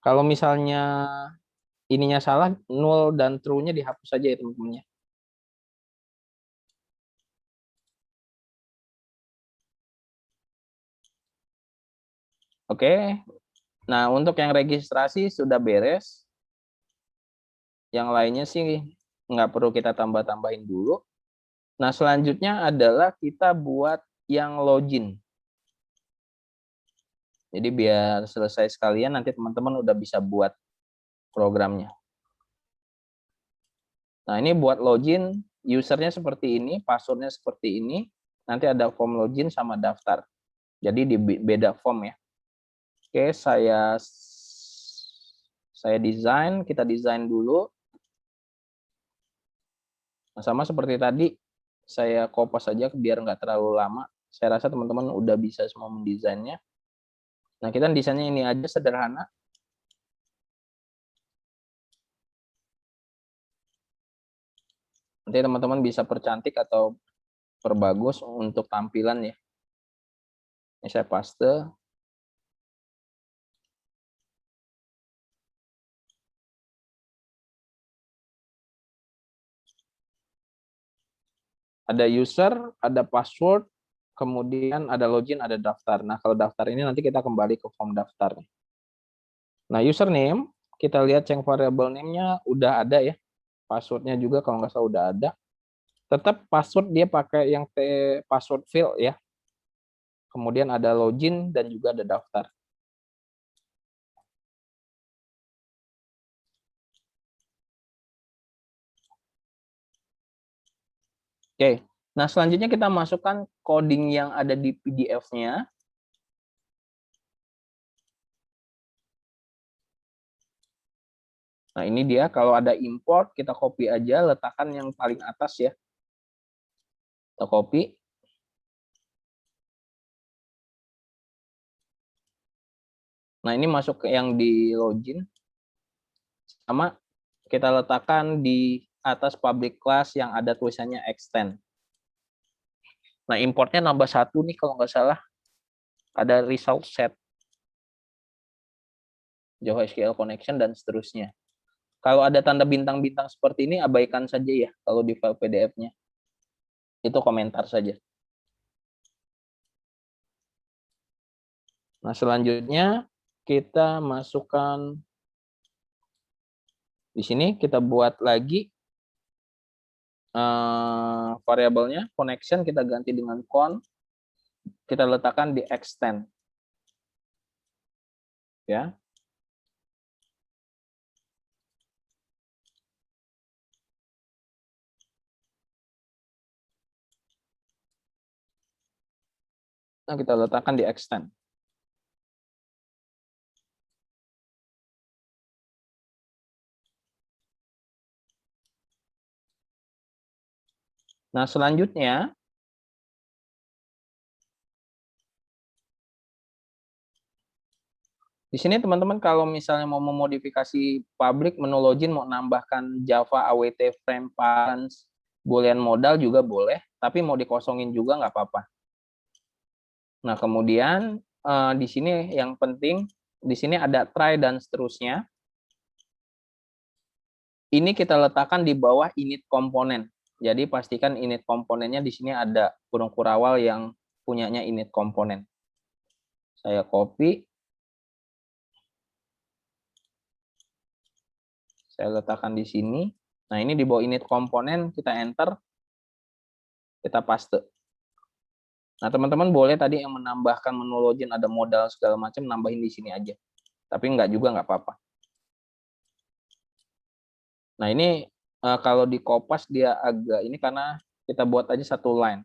A: Kalau misalnya ininya salah, null dan true-nya dihapus saja ya teman-teman. Oke, nah untuk yang registrasi sudah beres. Yang lainnya sih nggak perlu kita tambah-tambahin dulu. Nah, selanjutnya adalah kita buat yang login. Jadi biar selesai sekalian, nanti teman-teman udah bisa buat programnya. Nah, ini buat login, usernya seperti ini, passwordnya seperti ini. Nanti ada form login sama daftar. Jadi di beda form ya. Oke, saya desain, kita desain dulu. Nah, sama seperti tadi, saya copy saja biar nggak terlalu lama. Saya rasa teman-teman udah bisa semua mendesainnya. Nah, kita desainnya ini aja sederhana. Nanti teman-teman bisa percantik atau perbagus untuk tampilan ya. Ini saya paste. Ada user, ada password, kemudian ada login, ada daftar. Nah, kalau daftar ini nanti kita kembali ke form daftar. Nah, username, kita lihat yang variable name-nya udah ada ya. Password-nya juga kalau nggak salah udah ada. Tetap password dia pakai yang password field ya. Kemudian ada login dan juga ada daftar. Oke, nah selanjutnya kita masukkan coding yang ada di PDF-nya. Nah ini dia, kalau ada import, kita copy aja, letakkan yang paling atas ya. Kita copy. Nah ini masuk ke yang di login. Sama kita letakkan di atas public class yang ada tulisannya extend. Nah importnya nambah 1 nih kalau nggak salah. Ada result set, Java SQL connection, dan seterusnya. Kalau ada tanda bintang-bintang seperti ini, abaikan saja ya kalau di file PDF-nya. Itu komentar saja. Nah, selanjutnya kita masukkan di sini, kita buat lagi variabelnya, connection kita ganti dengan con, kita letakkan di extend. Ya. Nah, kita letakkan di extend. Nah, selanjutnya di sini teman-teman kalau misalnya mau memodifikasi public menu login, mau nambahkan Java awt frame parents boolean modal juga boleh, tapi mau dikosongin juga nggak apa-apa. Nah, kemudian di sini yang penting, di sini ada try dan seterusnya. Ini kita letakkan di bawah init komponen. Jadi pastikan init komponennya di sini ada kurung kurawal yang punyanya init komponen. Saya copy. Saya letakkan di sini. Nah, ini di bawah init komponen, kita enter. Kita paste. Nah, teman-teman boleh tadi yang menambahkan menu login ada modal segala macam, nambahin di sini aja. Tapi enggak juga nggak apa-apa. Nah, ini kalau di Kopas dia agak ini karena kita buat aja satu line.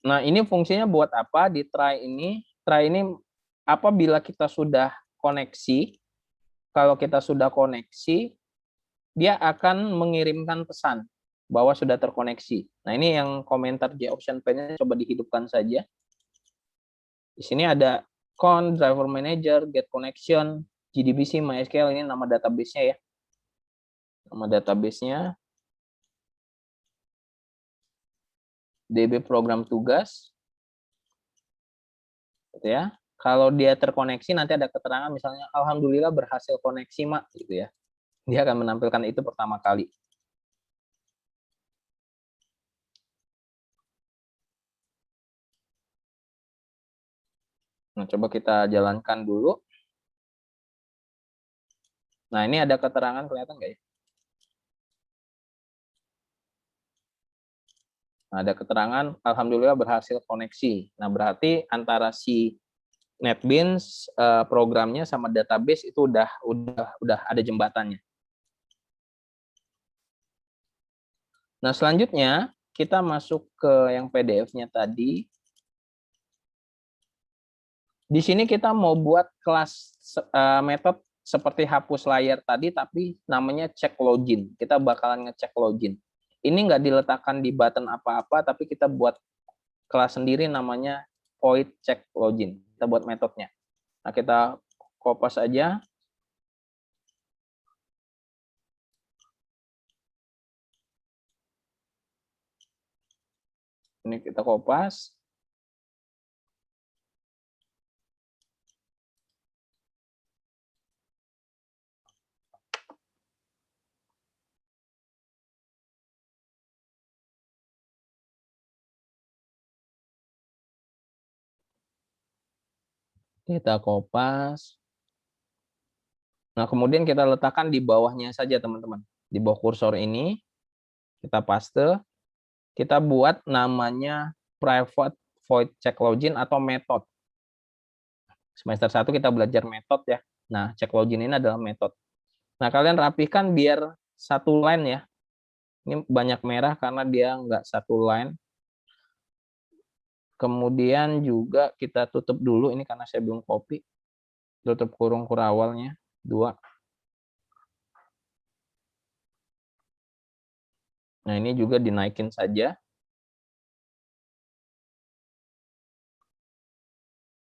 A: Nah, ini fungsinya buat apa di try ini? Try ini apabila kita sudah koneksi, kalau kita sudah koneksi, dia akan mengirimkan pesan bahwa sudah terkoneksi. Nah, ini yang komentar JOption pane-nya coba dihidupkan saja. Di sini ada con, driver manager, get connection, JDBC, MySQL, ini nama database-nya ya. Nama database-nya. DB program tugas. Gitu ya. Kalau dia terkoneksi nanti ada keterangan misalnya alhamdulillah berhasil koneksi, Mak, gitu ya. Dia akan menampilkan itu pertama kali. Nah, coba kita jalankan dulu. Nah, ini ada keterangan, kelihatan nggak ya? Nah, ada keterangan alhamdulillah berhasil koneksi. Nah, berarti antara si NetBeans programnya sama database itu udah ada jembatannya. Nah, selanjutnya kita masuk ke yang PDF-nya tadi. Di sini kita mau buat kelas metode seperti hapus layar tadi, tapi namanya check login. Kita bakalan ngecek login. Ini nggak diletakkan di button apa-apa, tapi kita buat kelas sendiri namanya void check login. Kita buat metodenya. Nah, kita kopas aja. Ini kita kopas. Kita kopas. Nah, kemudian kita letakkan di bawahnya saja, teman-teman. Di bawah kursor ini, kita paste. Kita buat namanya private void check login atau metode. Semester 1 kita belajar metode ya. Nah, check login ini adalah metode. Nah, kalian rapihkan biar satu line ya. Ini banyak merah karena dia nggak satu line. Kemudian juga kita tutup dulu, ini karena saya belum copy. Tutup kurung kurawalnya, 2. Nah, ini juga dinaikin saja.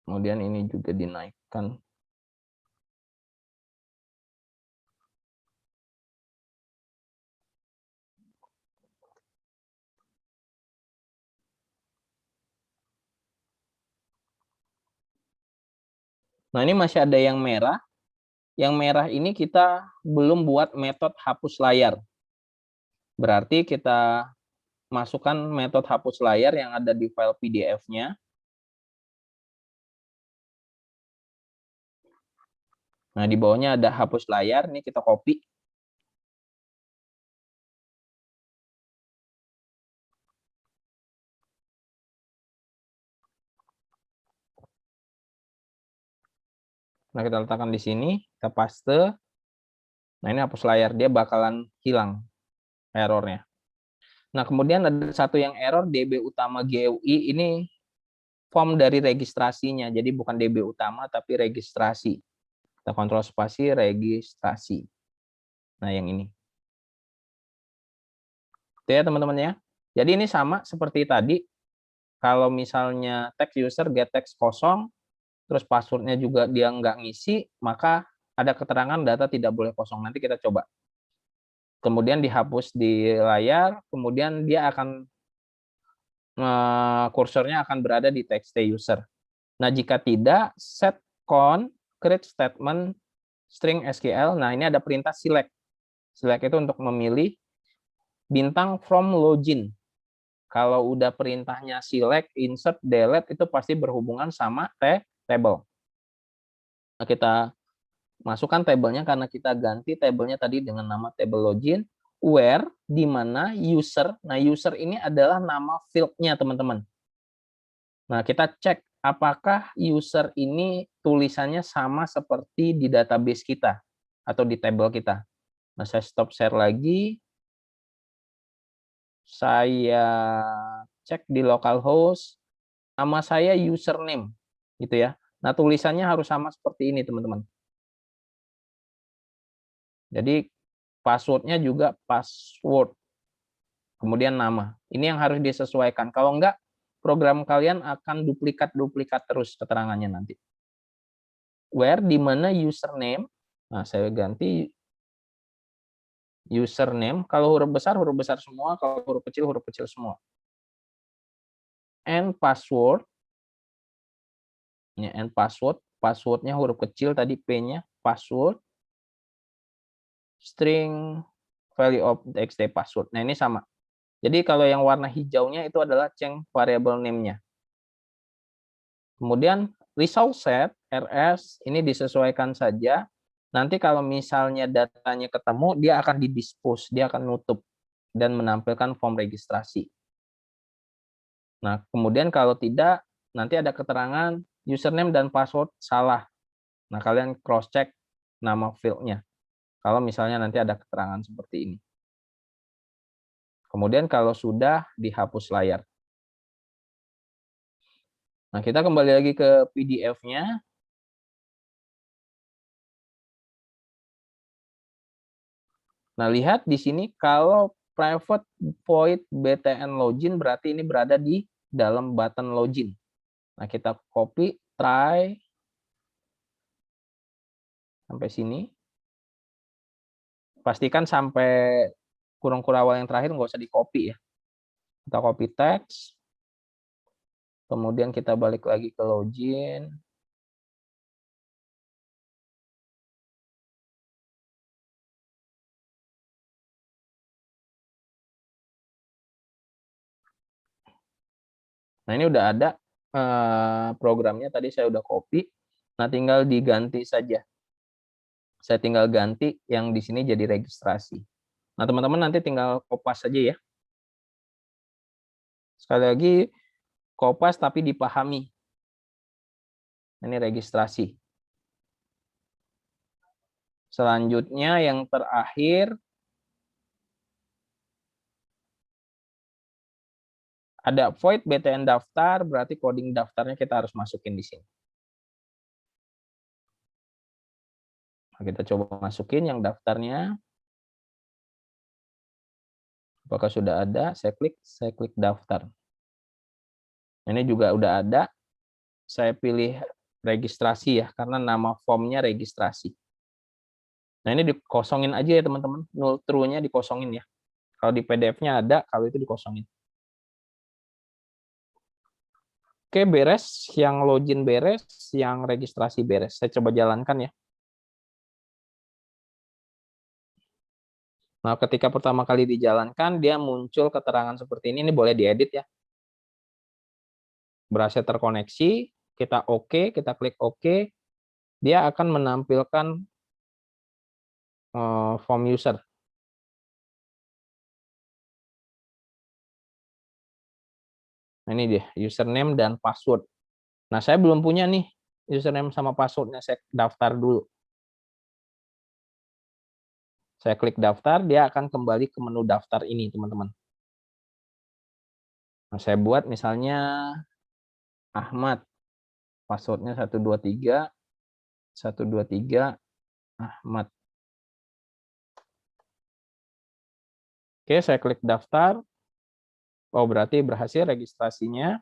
A: Kemudian ini juga dinaikkan. Nah, ini masih ada yang merah. Yang merah ini kita belum buat metode hapus layar. Berarti kita masukkan metode hapus layar yang ada di file PDF-nya. Nah, di bawahnya ada hapus layar. Ini kita copy. Nah, kita letakkan di sini. Kita paste. Nah, ini hapus layar. Dia bakalan hilang errornya. Nah, kemudian ada satu yang error, DB utama GUI. Ini form dari registrasinya. Jadi bukan DB utama, tapi registrasi. Kita kontrol spasi, registrasi. Nah, yang ini. Itu ya, teman-teman ya. Jadi ini sama seperti tadi. Kalau misalnya text user get text kosong, terus passwordnya juga dia nggak ngisi, maka ada keterangan data tidak boleh kosong. Nanti kita coba. Kemudian dihapus di layar, kemudian dia akan kursornya akan berada di text user. Nah, jika tidak, set con create statement string SQL. Nah, ini ada perintah select. Select itu untuk memilih bintang from login. Kalau udah perintahnya select, insert, delete itu pasti berhubungan sama table. Nah, kita masukkan tabelnya karena kita ganti tabelnya tadi dengan nama table login, where, di mana user. Nah, user ini adalah nama field-nya, teman-teman. Nah, kita cek apakah user ini tulisannya sama seperti di database kita atau di table kita. Nah, saya stop share lagi. Saya cek di localhost. Nama saya username, gitu ya. Nah, tulisannya harus sama seperti ini, teman-teman. Jadi, passwordnya juga password. Kemudian nama. Ini yang harus disesuaikan. Kalau enggak, program kalian akan duplikat-duplikat terus keterangannya nanti. Where, di mana username. Nah, saya ganti username. Kalau huruf besar semua. Kalau huruf kecil semua. And password. Ini and password. Passwordnya huruf kecil tadi P-nya. Password. String value of txt password. Nah, ini sama. Jadi kalau yang warna hijaunya itu adalah change variable name-nya. Kemudian result set rs ini disesuaikan saja. Nanti kalau misalnya datanya ketemu, dia akan didispose, dia akan nutup dan menampilkan form registrasi. Nah, kemudian kalau tidak, nanti ada keterangan username dan password salah. Nah, kalian cross check nama field-nya. Kalau misalnya nanti ada keterangan seperti ini. Kemudian kalau sudah, dihapus layar. Nah, kita kembali lagi ke PDF-nya. Nah, lihat di sini kalau private void btn login berarti ini berada di dalam button login. Nah, kita copy, try sampai sini. Pastikan sampai kurung kurawal yang terakhir nggak usah di copy ya. Kita copy teks. Kemudian kita balik lagi ke login. Nah, ini udah ada programnya, tadi saya udah copy. Nah, tinggal diganti saja. Saya tinggal ganti yang di sini jadi registrasi. Nah, teman-teman nanti tinggal kopas saja ya. Sekali lagi, kopas tapi dipahami. Ini registrasi. Selanjutnya yang terakhir, ada void btn daftar, berarti coding daftarnya kita harus masukin di sini. Nah, kita coba masukin yang daftarnya. Apakah sudah ada? Saya klik daftar. Ini juga udah ada. Saya pilih registrasi ya, karena nama formnya registrasi. Nah, ini dikosongin aja ya teman-teman. Null true-nya dikosongin ya. Kalau di PDF-nya ada, kalau itu dikosongin. Oke, beres. Yang login beres, yang registrasi beres. Saya coba jalankan ya. Nah, ketika pertama kali dijalankan, dia muncul keterangan seperti ini. Ini boleh diedit ya. Berhasil terkoneksi, kita OK, kita klik OK. Dia akan menampilkan form user. Nah, ini dia, username dan password. Nah, saya belum punya nih username sama passwordnya. Saya daftar dulu. Saya klik daftar, dia akan kembali ke menu daftar ini, teman-teman. Nah, saya buat misalnya Ahmad. Passwordnya 123 Ahmad. Oke, saya klik daftar. Oh, berarti berhasil registrasinya.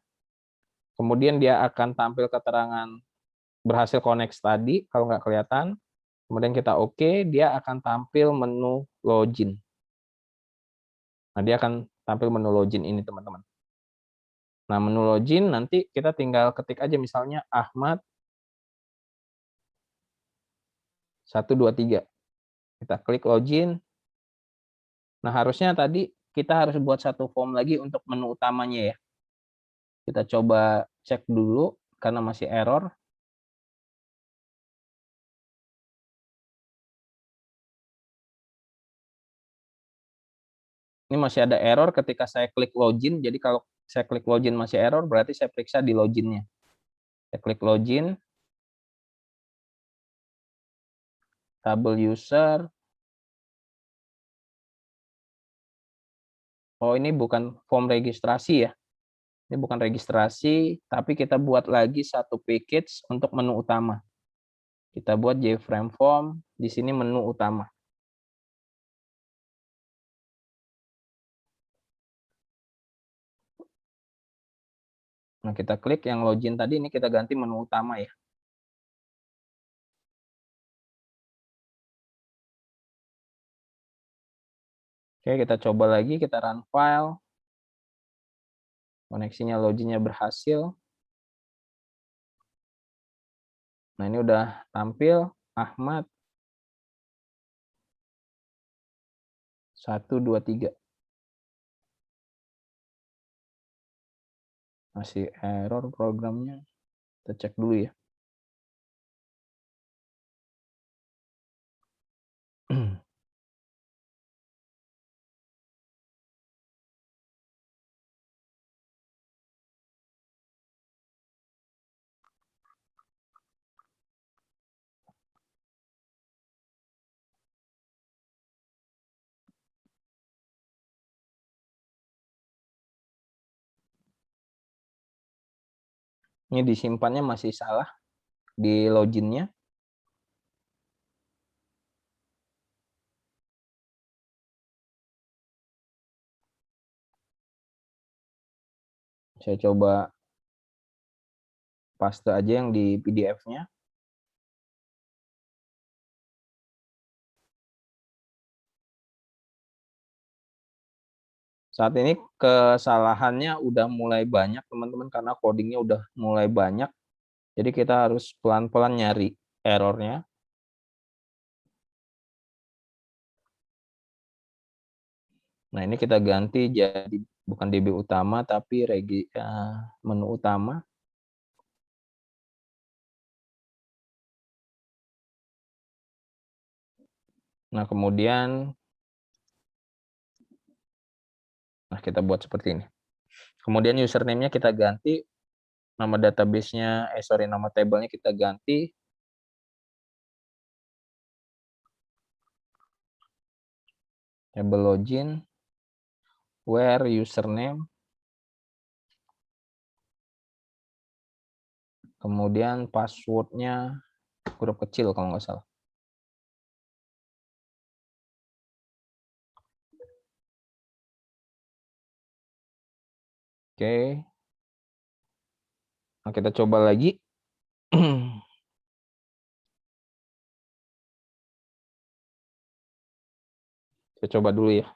A: Kemudian dia akan tampil keterangan berhasil connect tadi, kalau nggak kelihatan. Kemudian kita OK, dia akan tampil menu login. Nah, dia akan tampil menu login ini, teman-teman. Nah, menu login nanti kita tinggal ketik aja misalnya Ahmad 123. Kita klik login. Nah, harusnya tadi kita harus buat satu form lagi untuk menu utamanya ya. Kita coba cek dulu karena masih error. Ini masih ada error ketika saya klik login. Jadi kalau saya klik login masih error, berarti saya periksa di loginnya. Saya klik login. Tabel user. Oh, ini bukan form registrasi ya. Ini bukan registrasi, tapi kita buat lagi satu package untuk menu utama. Kita buat JFrame form, di sini menu utama. Nah, kita klik yang login tadi, ini kita ganti menu utama ya. Oke, kita coba lagi, kita run file. Koneksinya loginnya berhasil. Nah, ini udah tampil Ahmad 123. Masih error programnya. Kita cek dulu ya. Ini disimpannya masih salah di loginnya. Saya coba paste aja yang di PDF-nya. Saat ini kesalahannya udah mulai banyak, teman-teman, karena codingnya udah mulai banyak. Jadi kita harus pelan-pelan nyari errornya. Nah, ini kita ganti jadi bukan DB utama, tapi menu utama. Nah, kemudian kita buat seperti ini. Kemudian username-nya kita ganti, nama database-nya, nama table-nya kita ganti. Table login, where username, kemudian password-nya huruf kecil kalau nggak salah. Oke. Nah, kita coba lagi. Saya coba dulu ya.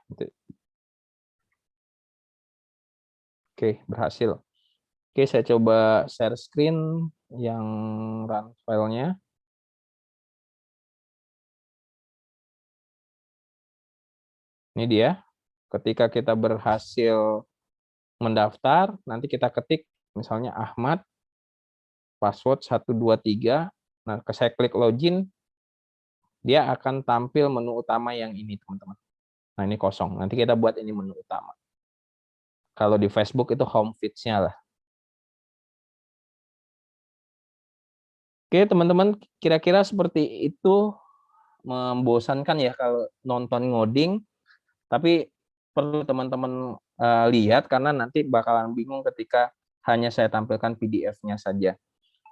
A: Oke, berhasil. Oke, saya coba share screen yang run filenya. Ini dia. Ketika kita berhasil mendaftar, nanti kita ketik misalnya Ahmad, password 123. Nah, saya klik login, dia akan tampil menu utama yang ini, teman-teman. Nah, ini kosong. Nanti kita buat ini menu utama. Kalau di Facebook itu home feeds-nya lah. Oke, teman-teman, kira-kira seperti itu. Membosankan ya kalau nonton ngoding, tapi perlu teman-teman lihat karena nanti bakalan bingung ketika hanya saya tampilkan PDF-nya saja.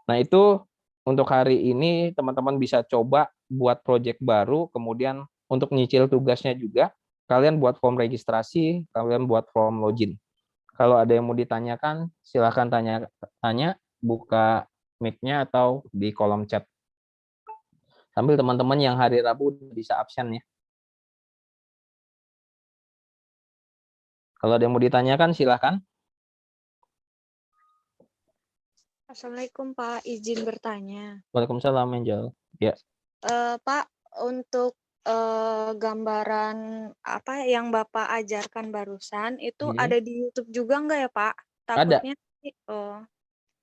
A: Nah, itu untuk hari ini teman-teman bisa coba buat project baru, kemudian untuk nyicil tugasnya juga, kalian buat form registrasi, kalian buat form login. Kalau ada yang mau ditanyakan, silahkan tanya, buka mic-nya atau di kolom chat. Sambil teman-teman yang hari Rabu bisa absen ya. Kalau ada yang mau ditanyakan, silahkan.
B: Assalamualaikum Pak, izin bertanya.
A: Waalaikumsalam, Angel. Ya.
B: Pak, untuk gambaran apa yang Bapak ajarkan barusan itu ada di YouTube juga nggak ya Pak? Takutnya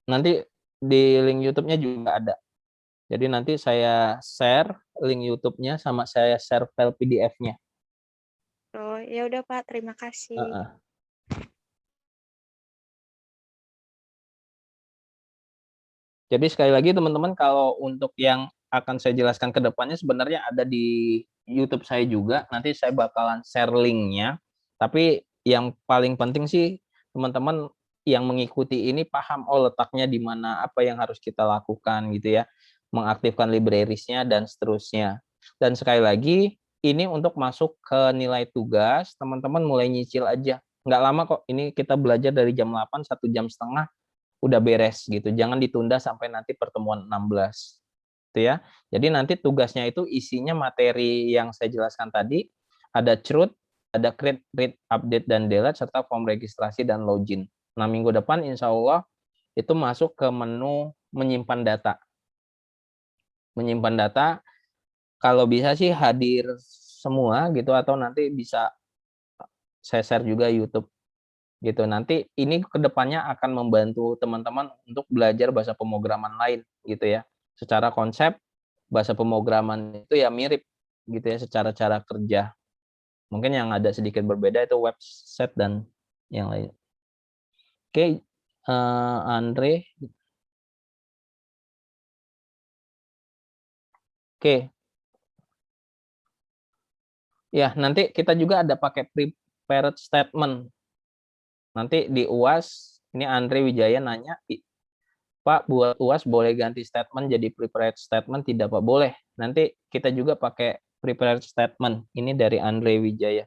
A: nanti di link YouTube-nya juga ada. Jadi nanti saya share link YouTube-nya sama saya share file PDF-nya.
B: Oh, ya udah Pak, terima kasih.
A: Jadi sekali lagi teman-teman, kalau untuk yang akan saya jelaskan ke depannya sebenarnya ada di YouTube saya juga. Nanti saya bakalan share link-nya. Tapi yang paling penting sih teman-teman yang mengikuti ini paham letaknya di mana, apa yang harus kita lakukan gitu ya. Mengaktifkan libraries-nya dan seterusnya. Dan sekali lagi ini untuk masuk ke nilai tugas, teman-teman mulai nyicil aja. Nggak lama kok, ini kita belajar dari jam 8, 1,5 jam udah beres gitu. Jangan ditunda sampai nanti pertemuan 16. Gitu ya. Jadi nanti tugasnya itu isinya materi yang saya jelaskan tadi, ada truth, ada create, read, update, dan delete, serta form registrasi dan login. Nah, minggu depan insya Allah itu masuk ke menu menyimpan data. Menyimpan data, kalau bisa sih hadir semua gitu, atau nanti bisa saya share juga YouTube gitu. Nanti ini kedepannya akan membantu teman-teman untuk belajar bahasa pemrograman lain gitu ya. Secara konsep bahasa pemrograman itu ya mirip gitu ya secara cara kerja. Mungkin yang ada sedikit berbeda itu website dan yang lain. Oke, Andre. Oke. Ya, nanti kita juga ada pakai prepared statement. Nanti di UAS, ini Andre Wijaya nanya, Pak, buat UAS boleh ganti statement jadi prepared statement? Tidak, Pak. Boleh. Nanti kita juga pakai prepared statement. Ini dari Andre Wijaya.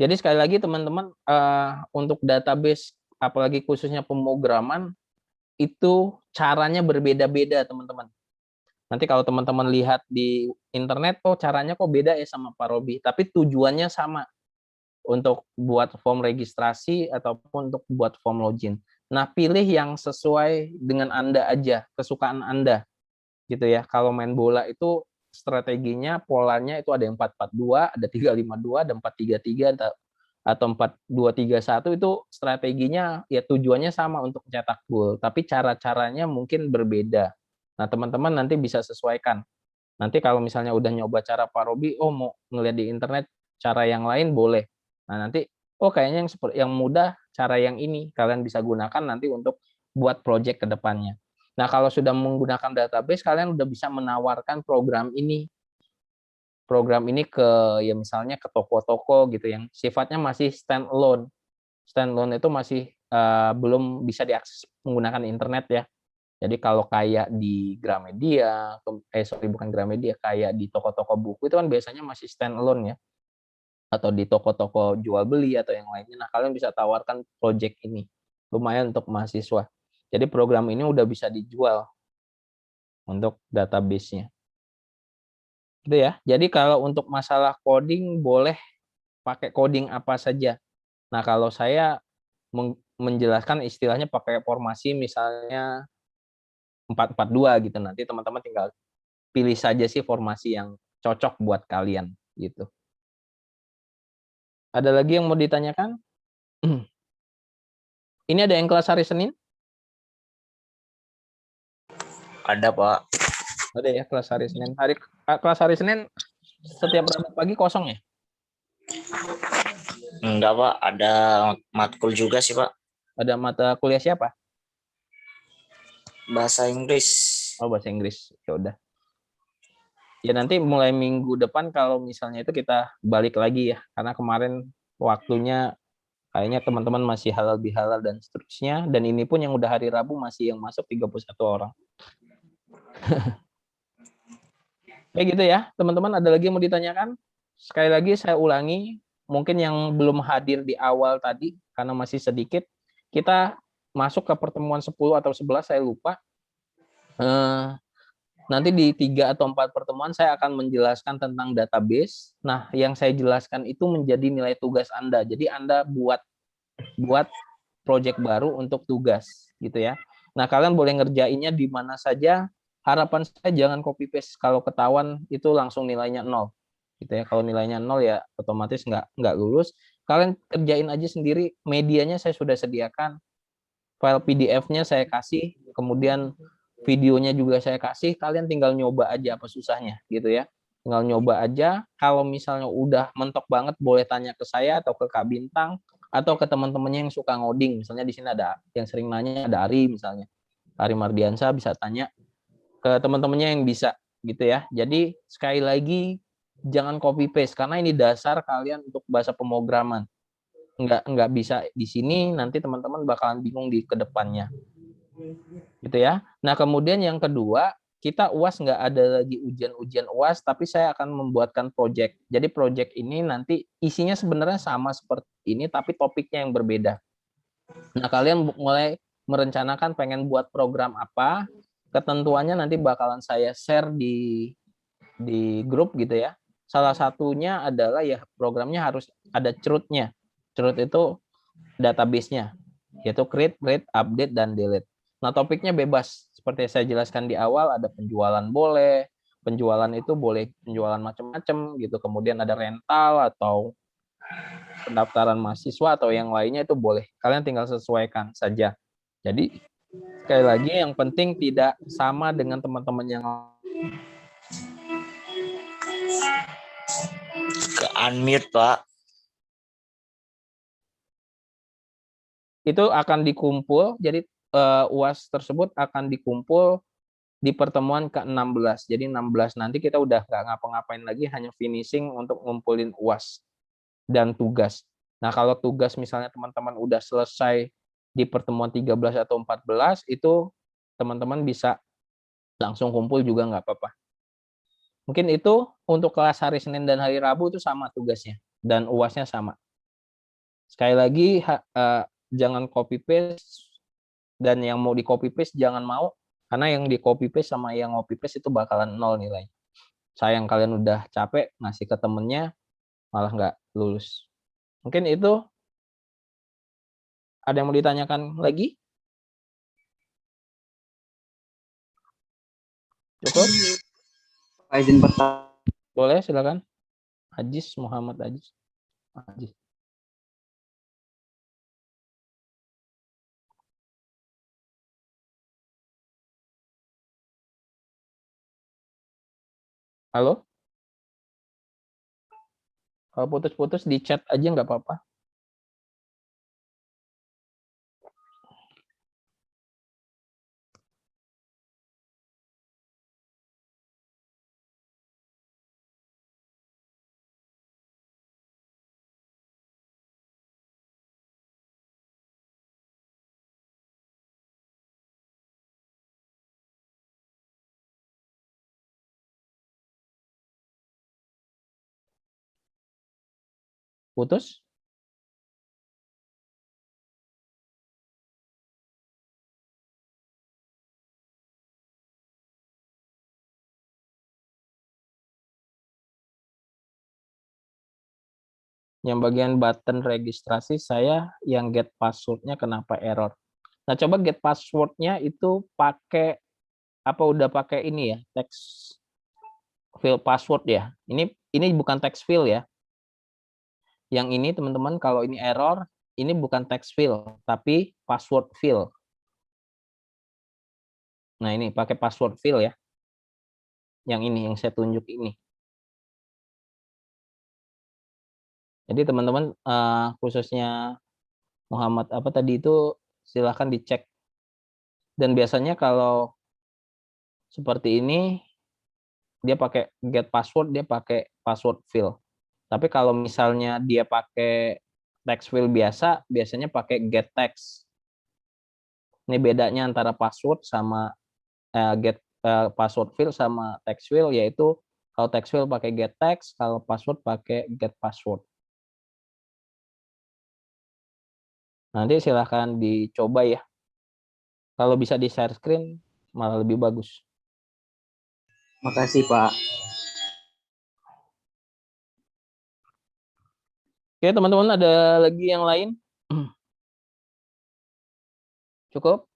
A: Jadi sekali lagi teman-teman, untuk database apalagi khususnya pemrograman, itu caranya berbeda-beda, teman-teman. Nanti kalau teman-teman lihat di internet, oh caranya kok beda ya sama Pak Robi, tapi tujuannya sama, untuk buat form registrasi ataupun untuk buat form login. Nah, pilih yang sesuai dengan Anda aja, kesukaan Anda, gitu ya. Kalau main bola itu strateginya, polanya itu ada yang 4-4-2, ada 3-5-2, ada 4-3-3, atau 4-2-3-1, itu strateginya ya tujuannya sama untuk cetak gol, tapi cara-caranya mungkin berbeda. Nah, teman-teman nanti bisa sesuaikan. Nanti kalau misalnya udah nyoba cara Pak Robi, oh mau ngeliat di internet cara yang lain boleh. Nah, nanti oh kayaknya yang mudah cara yang ini kalian bisa gunakan nanti untuk buat project ke depannya. Nah, kalau sudah menggunakan database, kalian udah bisa menawarkan program ini ke ya misalnya ke toko-toko gitu yang sifatnya masih stand alone. Stand alone itu masih belum bisa diakses menggunakan internet ya. Jadi kalau kayak di Gramedia, bukan Gramedia, kayak di toko-toko buku itu kan biasanya masih stand alone ya, atau di toko-toko jual beli atau yang lainnya. Nah, kalian bisa tawarkan project ini, lumayan untuk mahasiswa. Jadi program ini udah bisa dijual untuk database-nya. Gitu ya. Jadi kalau untuk masalah coding, boleh pakai coding apa saja. Nah, kalau saya menjelaskan istilahnya pakai formasi misalnya 4-4-2 gitu. Nanti teman-teman tinggal pilih saja sih formasi yang cocok buat kalian gitu. Ada lagi yang mau ditanyakan? Ini ada yang kelas hari Senin?
C: Ada, Pak.
A: Ada ya kelas hari Senin. Kelas hari Senin setiap Rabu pagi kosong ya?
C: Enggak, Pak. Ada matkul juga sih, Pak.
A: Ada mata kuliah siapa?
C: Bahasa Inggris.
A: Oh, bahasa Inggris. Ya udah. Ya nanti mulai minggu depan kalau misalnya itu kita balik lagi ya. Karena kemarin waktunya kayaknya teman-teman masih halal bihalal dan seterusnya. Dan ini pun yang udah hari Rabu masih yang masuk 31 orang. Kayak gitu ya, teman-teman. Ada lagi yang mau ditanyakan? Sekali lagi saya ulangi, mungkin yang belum hadir di awal tadi, karena masih sedikit, kita masuk ke pertemuan 10 atau 11, saya lupa. Nanti di 3 atau 4 pertemuan saya akan menjelaskan tentang database. Nah, yang saya jelaskan itu menjadi nilai tugas Anda. Jadi Anda buat project baru untuk tugas, gitu ya. Nah, kalian boleh ngerjainnya di mana saja. Harapan saya jangan copy paste. Kalau ketahuan itu langsung nilainya 0. Gitu ya. Kalau nilainya 0 ya otomatis nggak lulus. Kalian kerjain aja sendiri. Medianya saya sudah sediakan. File PDF-nya saya kasih, kemudian videonya juga saya kasih, kalian tinggal nyoba aja apa susahnya gitu ya. Tinggal nyoba aja, kalau misalnya udah mentok banget boleh tanya ke saya atau ke Kak Bintang atau ke teman-temannya yang suka ngoding. Misalnya di sini ada yang sering nanya, ada Ari misalnya. Ari Mardiansa bisa tanya ke teman-temannya yang bisa gitu ya. Jadi sekali lagi jangan copy paste karena ini dasar kalian untuk bahasa pemrograman. Nggak bisa di sini, nanti teman-teman bakalan bingung di kedepannya. Gitu ya. Nah, kemudian yang kedua, kita UAS nggak ada lagi ujian-ujian UAS, tapi saya akan membuatkan project. Jadi project ini nanti isinya sebenarnya sama seperti ini, tapi topiknya yang berbeda. Nah, kalian mulai merencanakan pengen buat program apa, ketentuannya nanti bakalan saya share di grup gitu ya. Salah satunya adalah ya programnya harus ada CRUD-nya. CRUD itu database-nya, yaitu create, read, update, dan delete. Nah, topiknya bebas. Seperti saya jelaskan di awal, ada penjualan boleh, penjualan itu boleh penjualan macam-macam gitu. Kemudian ada rental atau pendaftaran mahasiswa atau yang lainnya itu boleh. Kalian tinggal sesuaikan saja. Jadi sekali lagi yang penting tidak sama dengan teman-teman yang
C: Ke unmute, Pak.
A: itu akan dikumpul. Jadi UAS tersebut akan dikumpul di pertemuan ke-16. Jadi 16 nanti kita udah nggak ngapa-ngapain lagi, hanya finishing untuk ngumpulin UAS dan tugas. Nah, kalau tugas misalnya teman-teman udah selesai di pertemuan 13 atau 14, itu teman-teman bisa langsung kumpul juga nggak apa-apa. Mungkin itu untuk kelas hari Senin dan hari Rabu itu sama tugasnya, dan UASnya sama. Sekali lagi, jangan copy paste, dan yang mau di copy paste jangan mau, karena yang di copy paste sama yang copy paste itu bakalan 0 nilai. Sayang kalian udah capek ngasih ke temennya malah nggak lulus. Mungkin itu. Ada yang mau ditanyakan lagi? Cukup?
D: Izin bertanya.
A: Boleh, silakan. Ajis, Muhammad Ajis. Ajis. Halo? Kalau putus-putus di chat aja nggak apa-apa. Putus? Yang bagian button registrasi saya yang get password-nya kenapa error. Nah, coba get password-nya itu pakai apa, udah pakai ini ya, text field password ya. Ini bukan text field ya. Yang ini teman-teman kalau ini error, ini bukan text field tapi password field. Nah, ini pakai password field ya. Yang ini yang saya tunjuk ini. Jadi teman-teman khususnya Muhammad apa tadi itu silahkan dicek. Dan biasanya kalau seperti ini dia pakai get password, dia pakai password field. Tapi kalau misalnya dia pakai text field biasa, biasanya pakai get text. Ini bedanya antara password sama get password field sama text field, yaitu kalau text field pakai get text, kalau password pakai get password. Nanti silahkan dicoba ya. Kalau bisa di share screen malah lebih bagus.
D: Makasih, Pak.
A: Oke, teman-teman, ada lagi yang lain? Cukup?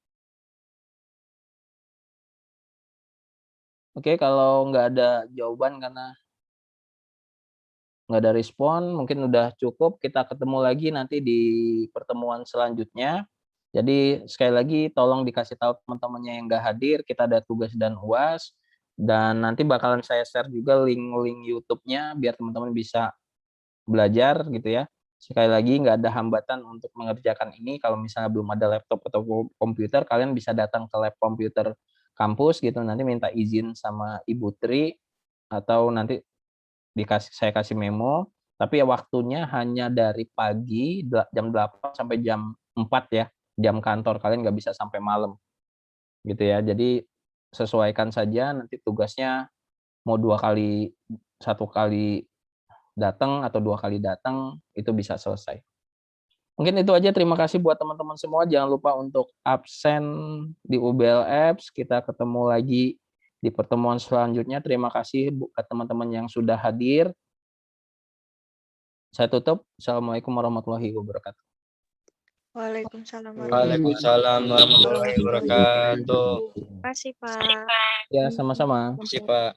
A: Oke, kalau nggak ada jawaban karena nggak ada respon, mungkin udah cukup. Kita ketemu lagi nanti di pertemuan selanjutnya. Jadi sekali lagi tolong dikasih tahu teman-temannya yang nggak hadir, kita ada tugas dan UAS. Dan nanti bakalan saya share juga link-link YouTube-nya biar teman-teman bisa belajar gitu ya. Sekali lagi nggak ada hambatan untuk mengerjakan ini. Kalau misalnya belum ada laptop atau komputer, kalian bisa datang ke lab komputer kampus gitu. Nanti minta izin sama Ibu Tri atau nanti saya kasih memo. Tapi ya waktunya hanya dari pagi jam 8 sampai jam 4 ya. Jam kantor, kalian nggak bisa sampai malam gitu ya. Jadi sesuaikan saja nanti tugasnya mau 2 kali, 1 kali datang atau 2 kali datang itu bisa selesai. Mungkin itu aja, terima kasih buat teman-teman semua. Jangan lupa untuk absen di UBL Apps. Kita ketemu lagi di pertemuan selanjutnya. Terima kasih buat teman-teman yang sudah hadir. Saya tutup. Assalamualaikum warahmatullahi wabarakatuh.
B: Waalaikumsalam
C: Waalaikumsalam warahmatullahi wabarakatuh.
B: Terima kasih, Pak.
A: Ya, sama-sama.
C: Terima kasih, Pak.